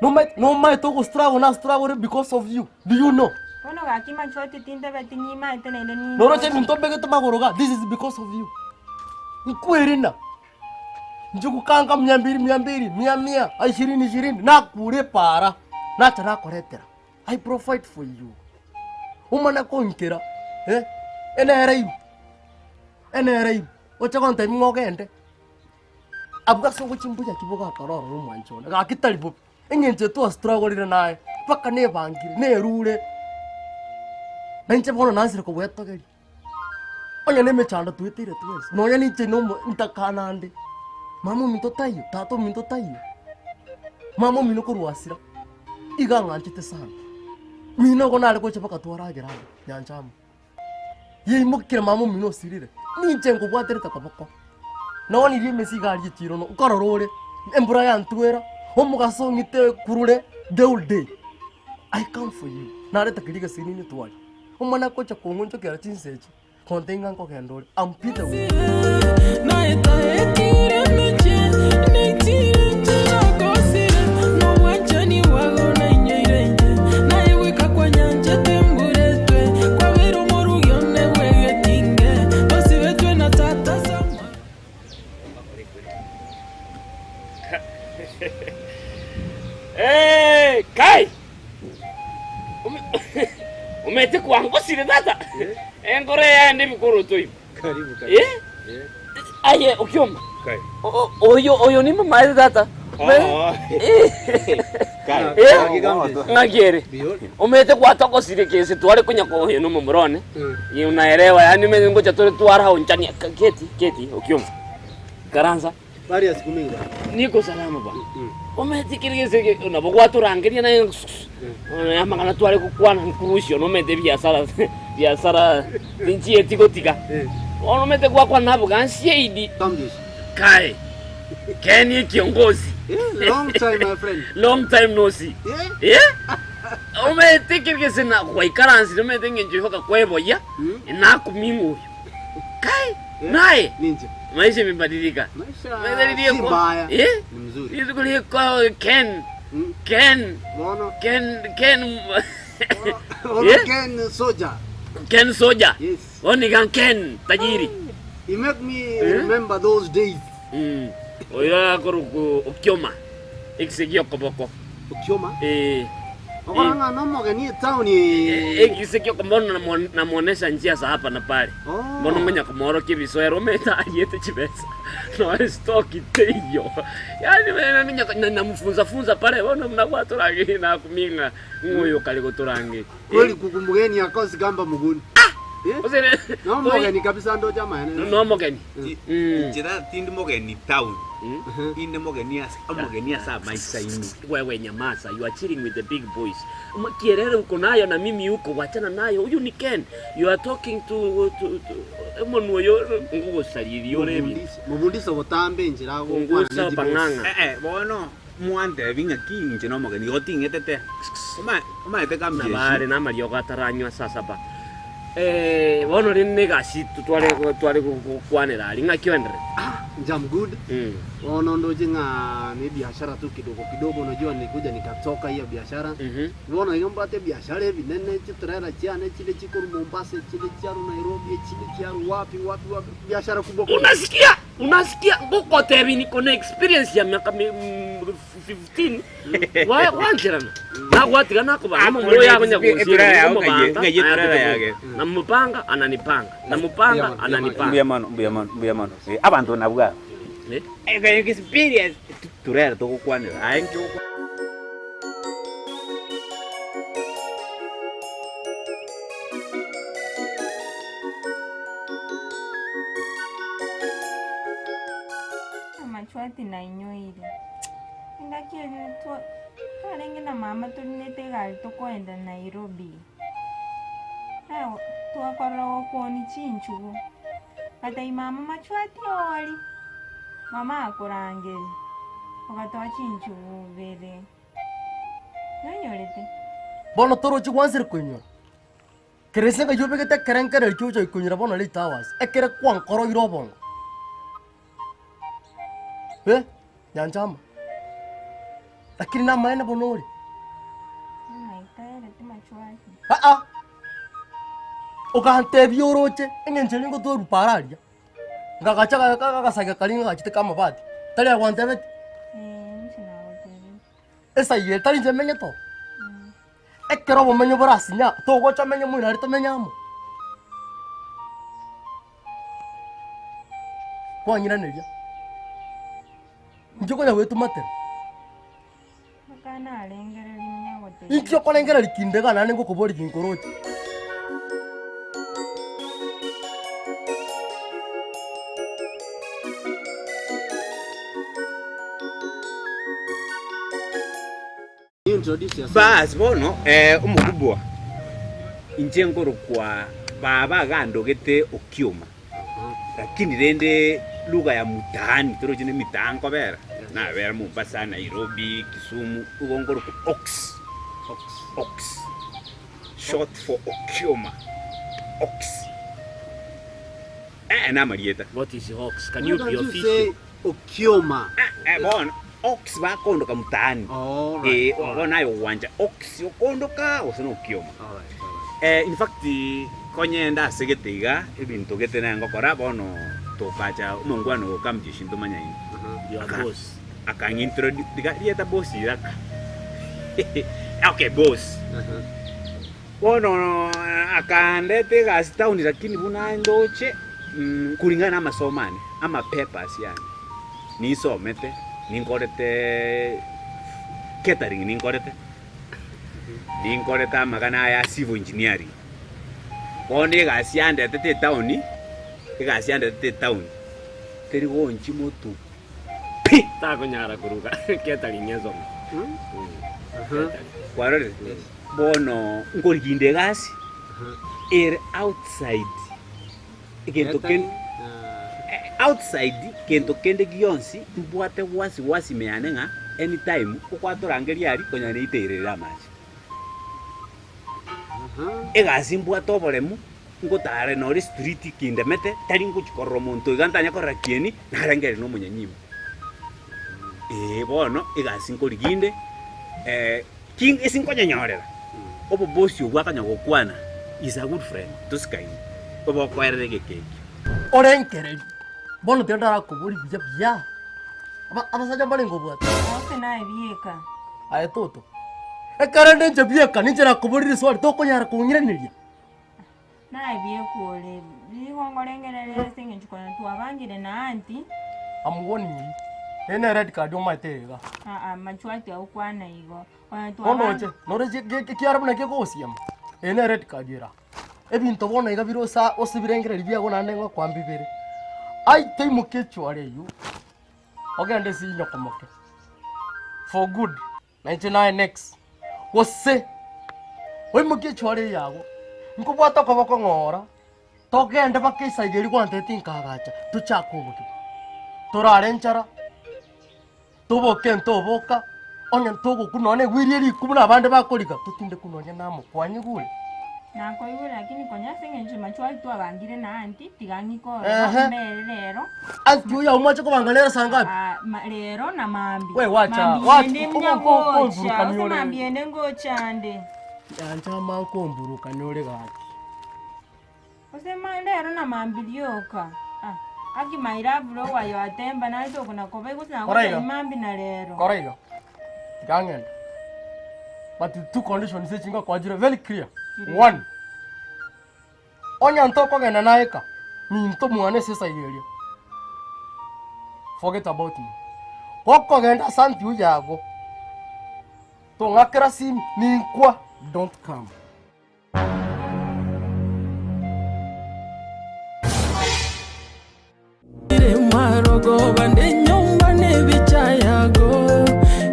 No my to struggle because of you. Do you know? Ono gakima chote tinde betinyi ma tene ni. No roche minto bege to magoroga. This is because of you. Nkuerina. Njuku kanga mnyambiri mia 20 na kure para. Na tana koretera. I provide for you. Umana konkera. Ene Ocha konta ngogende. Abuka so kuchimbuja kiboga karoro rumwanchona gakitalibo engenje to struggle naye paka ne bangire ne rure nanje bono nasire ko bwetogeri onya ne mechanda tuitire twese no ya niche no ntakanande mamo minto tayo tato minto tayo mamo mino ko ruasira iga nganchite sana mino ko nale ko chepaka twaragira nyanchamo ye mukire mamo mino sirire niche ngo bwatere takabako no ni rimwe sigaje tiro no ukarorore embura yantwera omugaso ngite kurure the whole day I come for you nare takiriga sinini twali umana kocha kongoncho kera chinsechi kontenga ko kendore ampita na etaetire meche netire chakosire no wanchani wago na nyeirenge na yeweka kwa nyanje temburetwe kwa wero morugyo ne wegetinge osivetwe na tata sama. Kai! Umete kuangosire tata. Engore ya ndi bikuru toyi. Karibu. Aye ukioma. Kai. Oyo ni mama tata. Ngagere. Umete kwa toko sire kesi tuwale kunya kwa hiyo numo mrone. Unaelewa yani mimi ngoja tuwara hao nchani keti ukioma. Karanza. Bari ya siku mingi. Niko salama bwana. Umete kirigeze unabogwa turangiria na amangana tuwale kukwana nkurusho no mete biashara tinchi etikotika. Ono mete kwa nabo gansiedi. Kai. Kenny kiongozi. Long time my friend. Long time no see. Umetikirigeze na kwa ikaransi umetenge njoka kwebo ya na kumingu. Kai nae ninja. Maisha yamebadilika. Maisha si mbaya. Ni mzuri. Hizo kule kwa Ken. Mono. Ken. Ken Soja. Ken Soja. Yes. Oni kan Ken tajiri. You make me remember those days. Oya koruko ukioma. Ikisegio koboko. Ukioma? Okoranga no mogeni town ikisegio kombona na muonesha njia za hapa na pale. Mbona menya komoro kibisoero meta yete chibesa. No stock iteyo. Yani menya namfunza pale bona mnakuwa turangi na kuminga ngoyo kaliko turangi. Kweli kukumbugeni akosi gamba muguni. No mogeni kabisa ndo jamaa. No mogeni. Njira tindi mogeni town. Inde mogeni asa maisha inu. Wewe nyamaza, you are chilling with the big boys. Kierere uko nayo na mimi uko wachana nayo. Huyu ni Ken. You are talking to Emmanuel yo ngugo saliri yo rebi. Mubundisa botambe njira go. Ngugo panganga. Bono muante vinga kinje no mogeni gotingetete. Uma ete kamje. Nabare na Mario gataranywa sasa ba. Bono rinega situ twale kukwanera linga kiwendre. Jam good. Bono ndo jinga ni biashara tu kidogo unajua nilikuja nikatoka hiyo biashara. Bono yombate biashara hivi nene chitrera chiane chile chiko Mombasa chile charu Nairobi chile charu wapi biashara kubwa. Unasikia ngoko tebi niko na experience ya miaka 15. Wanjirana. Na watika nako ba ama moyo yako nyakusia namupanga ananipanga namupanga ananipanga mbia mano abantu nabwa experience turera to kukwanira ainjo Machwati na inyoiri. Ngakiri tu karengi na mama tulinete gari tukoenda Nairobi. Hao tuakora kuoni chinchu. Kata mama machwati oli. Mama akurangeri. Wakatoa chinchu vere. Nonyorete. Bono toro chikwansir kunyo. Keresenga yobegete kerenkere chucho ikunyira bono le tawas. Ekere kwang koro irobongo. Nyanjama. Lakini na maana bonori. Maitaere tu machwati. Ukante bioroche engenje ningo to rupararia. Ngagacha kagasaga kalinga gachite kama bati. Tali agwante bet. Esa ye tali je menye to. Ekero bo menye borasinya to gocha menye mwina rito menyamo. Kwa nyina neria. Njoko ya wetu mater. Makana alengere linya wote. Ikyo kolengera likindega nane ngo kobori kinkorochi. Bas bono umukubwa inje ngoro kwa baba gando gete ukiuma lakini rende lugha ya mutaani toro jine mitango bera na bera Mombasa Nairobi Kisumu ugongoro ku ox short for ukiuma ox na marieta. What is ox? Can you be official? Ukiuma bono ox ba kondoka mtaani. Nayo uwanja ox yokondoka osino ukioma. In fact konyenda segetiga ibintu gete nango kora bono tokacha umongwano kamjishi ndomanya ini. Your boss. Akang introduce dieta boss iraka. Okay boss. Bono akandete gas town lakini buna ndoche kulingana na masomane ama papers yani. Nisomete ninkorete catering ninkorete amagana ya civil engineering bono egasi yandetete town teri gonchi motu takonyara kuruga catering ezoma kwarore bono ngoriginde gasi outside egento outside kento kende gionsi tubwate wasi meane nga anytime ukwatorangeria ari konyane iterera amachi egasi mbwate oboremu ngotare nori street kindemete tari nguchikorora omonto igantanya korora kieni narengere nomonyanyimu bono egasi nkoriginde king isinkonyonyorera obo bosi obwakanya gokwana is a good friend tuskaini obo kwerere gekeki orenkereri bono tendara kuburi bya abasaja bali ngobwata Ose nae bieka. aye toto ekarende nje bieka ninjera kuburiri swali tokonyara kunyiraniria Nae biekole. Bihongorengerere singe chukona tuabangire na anti. amuwoni ene red card omaitega Machwati au kwana igo. onoche noreje kiara buna kegosiam ene red card era ebinto bona iga birosa osibirengereri biago nande ngo kwambibere ai teimuke chware yu ogende si nyokomoke for good 99 next wose oimuke chware yago nkubwata koboko ngora togende bakisaigeri kwante tinkagacha tuchakubuke torare nchara tuboke ntoboka onya ntogo kunone gwirieri kubuna abande bakoriga tutinde kunonya namo kwanyigule Nako iwe lakini konya singe nje machwati tuabangire na anti tigangiko lero. Anti uya umache kubangalera sangapi? Lero na mambi. We wacha Mambi mambi ende ngochande. Anja mankomburuka nyore gati. Osema lero na mambi lyoka. Aki mairabulo wayo atemba na ito kuna kobe kusina kwa mambi na lero. Correct. Gangen. But the two conditions is chinga kwa jire very clear. One. Onya ntoko gena naeka. Ni nto muane sesa igeria. Forget about me. Koko genda santi ujago. To ngakira sim ni kwa don't come. Marogo bande nyumba ne bichayago.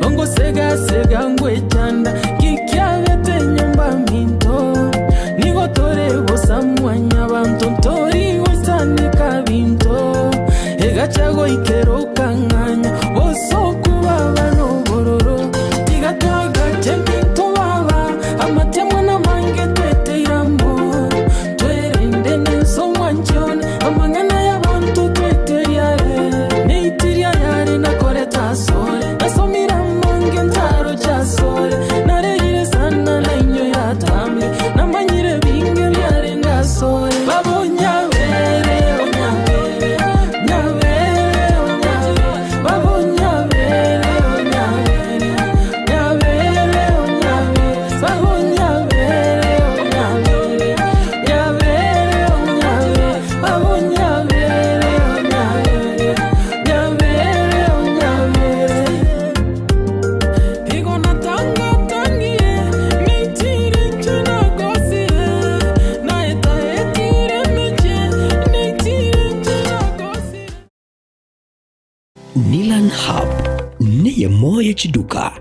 Ongo sega ngwe chanda. Kikiagete nyumba minto. Nigo tore bosamwanya bantontori wesani kabinto. Egachago ikero kanganya. Oso kuba bano bororo. Tigataga chemito baba. Amatemo na mange twete irambo. Twerende neso mwanchone. Amangana ya bantu twete yare. Neitiria yare na koreta sole. Nasomira mange ntaro cha sole. Narerire sana na inyo ya tambe. Namanyire binge byare nga sole. Babo nyabere, nyabere, nyabere, nyabere. Babo nyabere, nyabere, nyabere, nyabere. Babo nyabere, nyabere, nyabere, nyabere. Babo nyabere, nyabere, nyabere, nyabere. Igo natanga tangie, mitire chuna gosire. Naeta etire meche, netire chuna gosire. Nilan Hub neye moya chiduka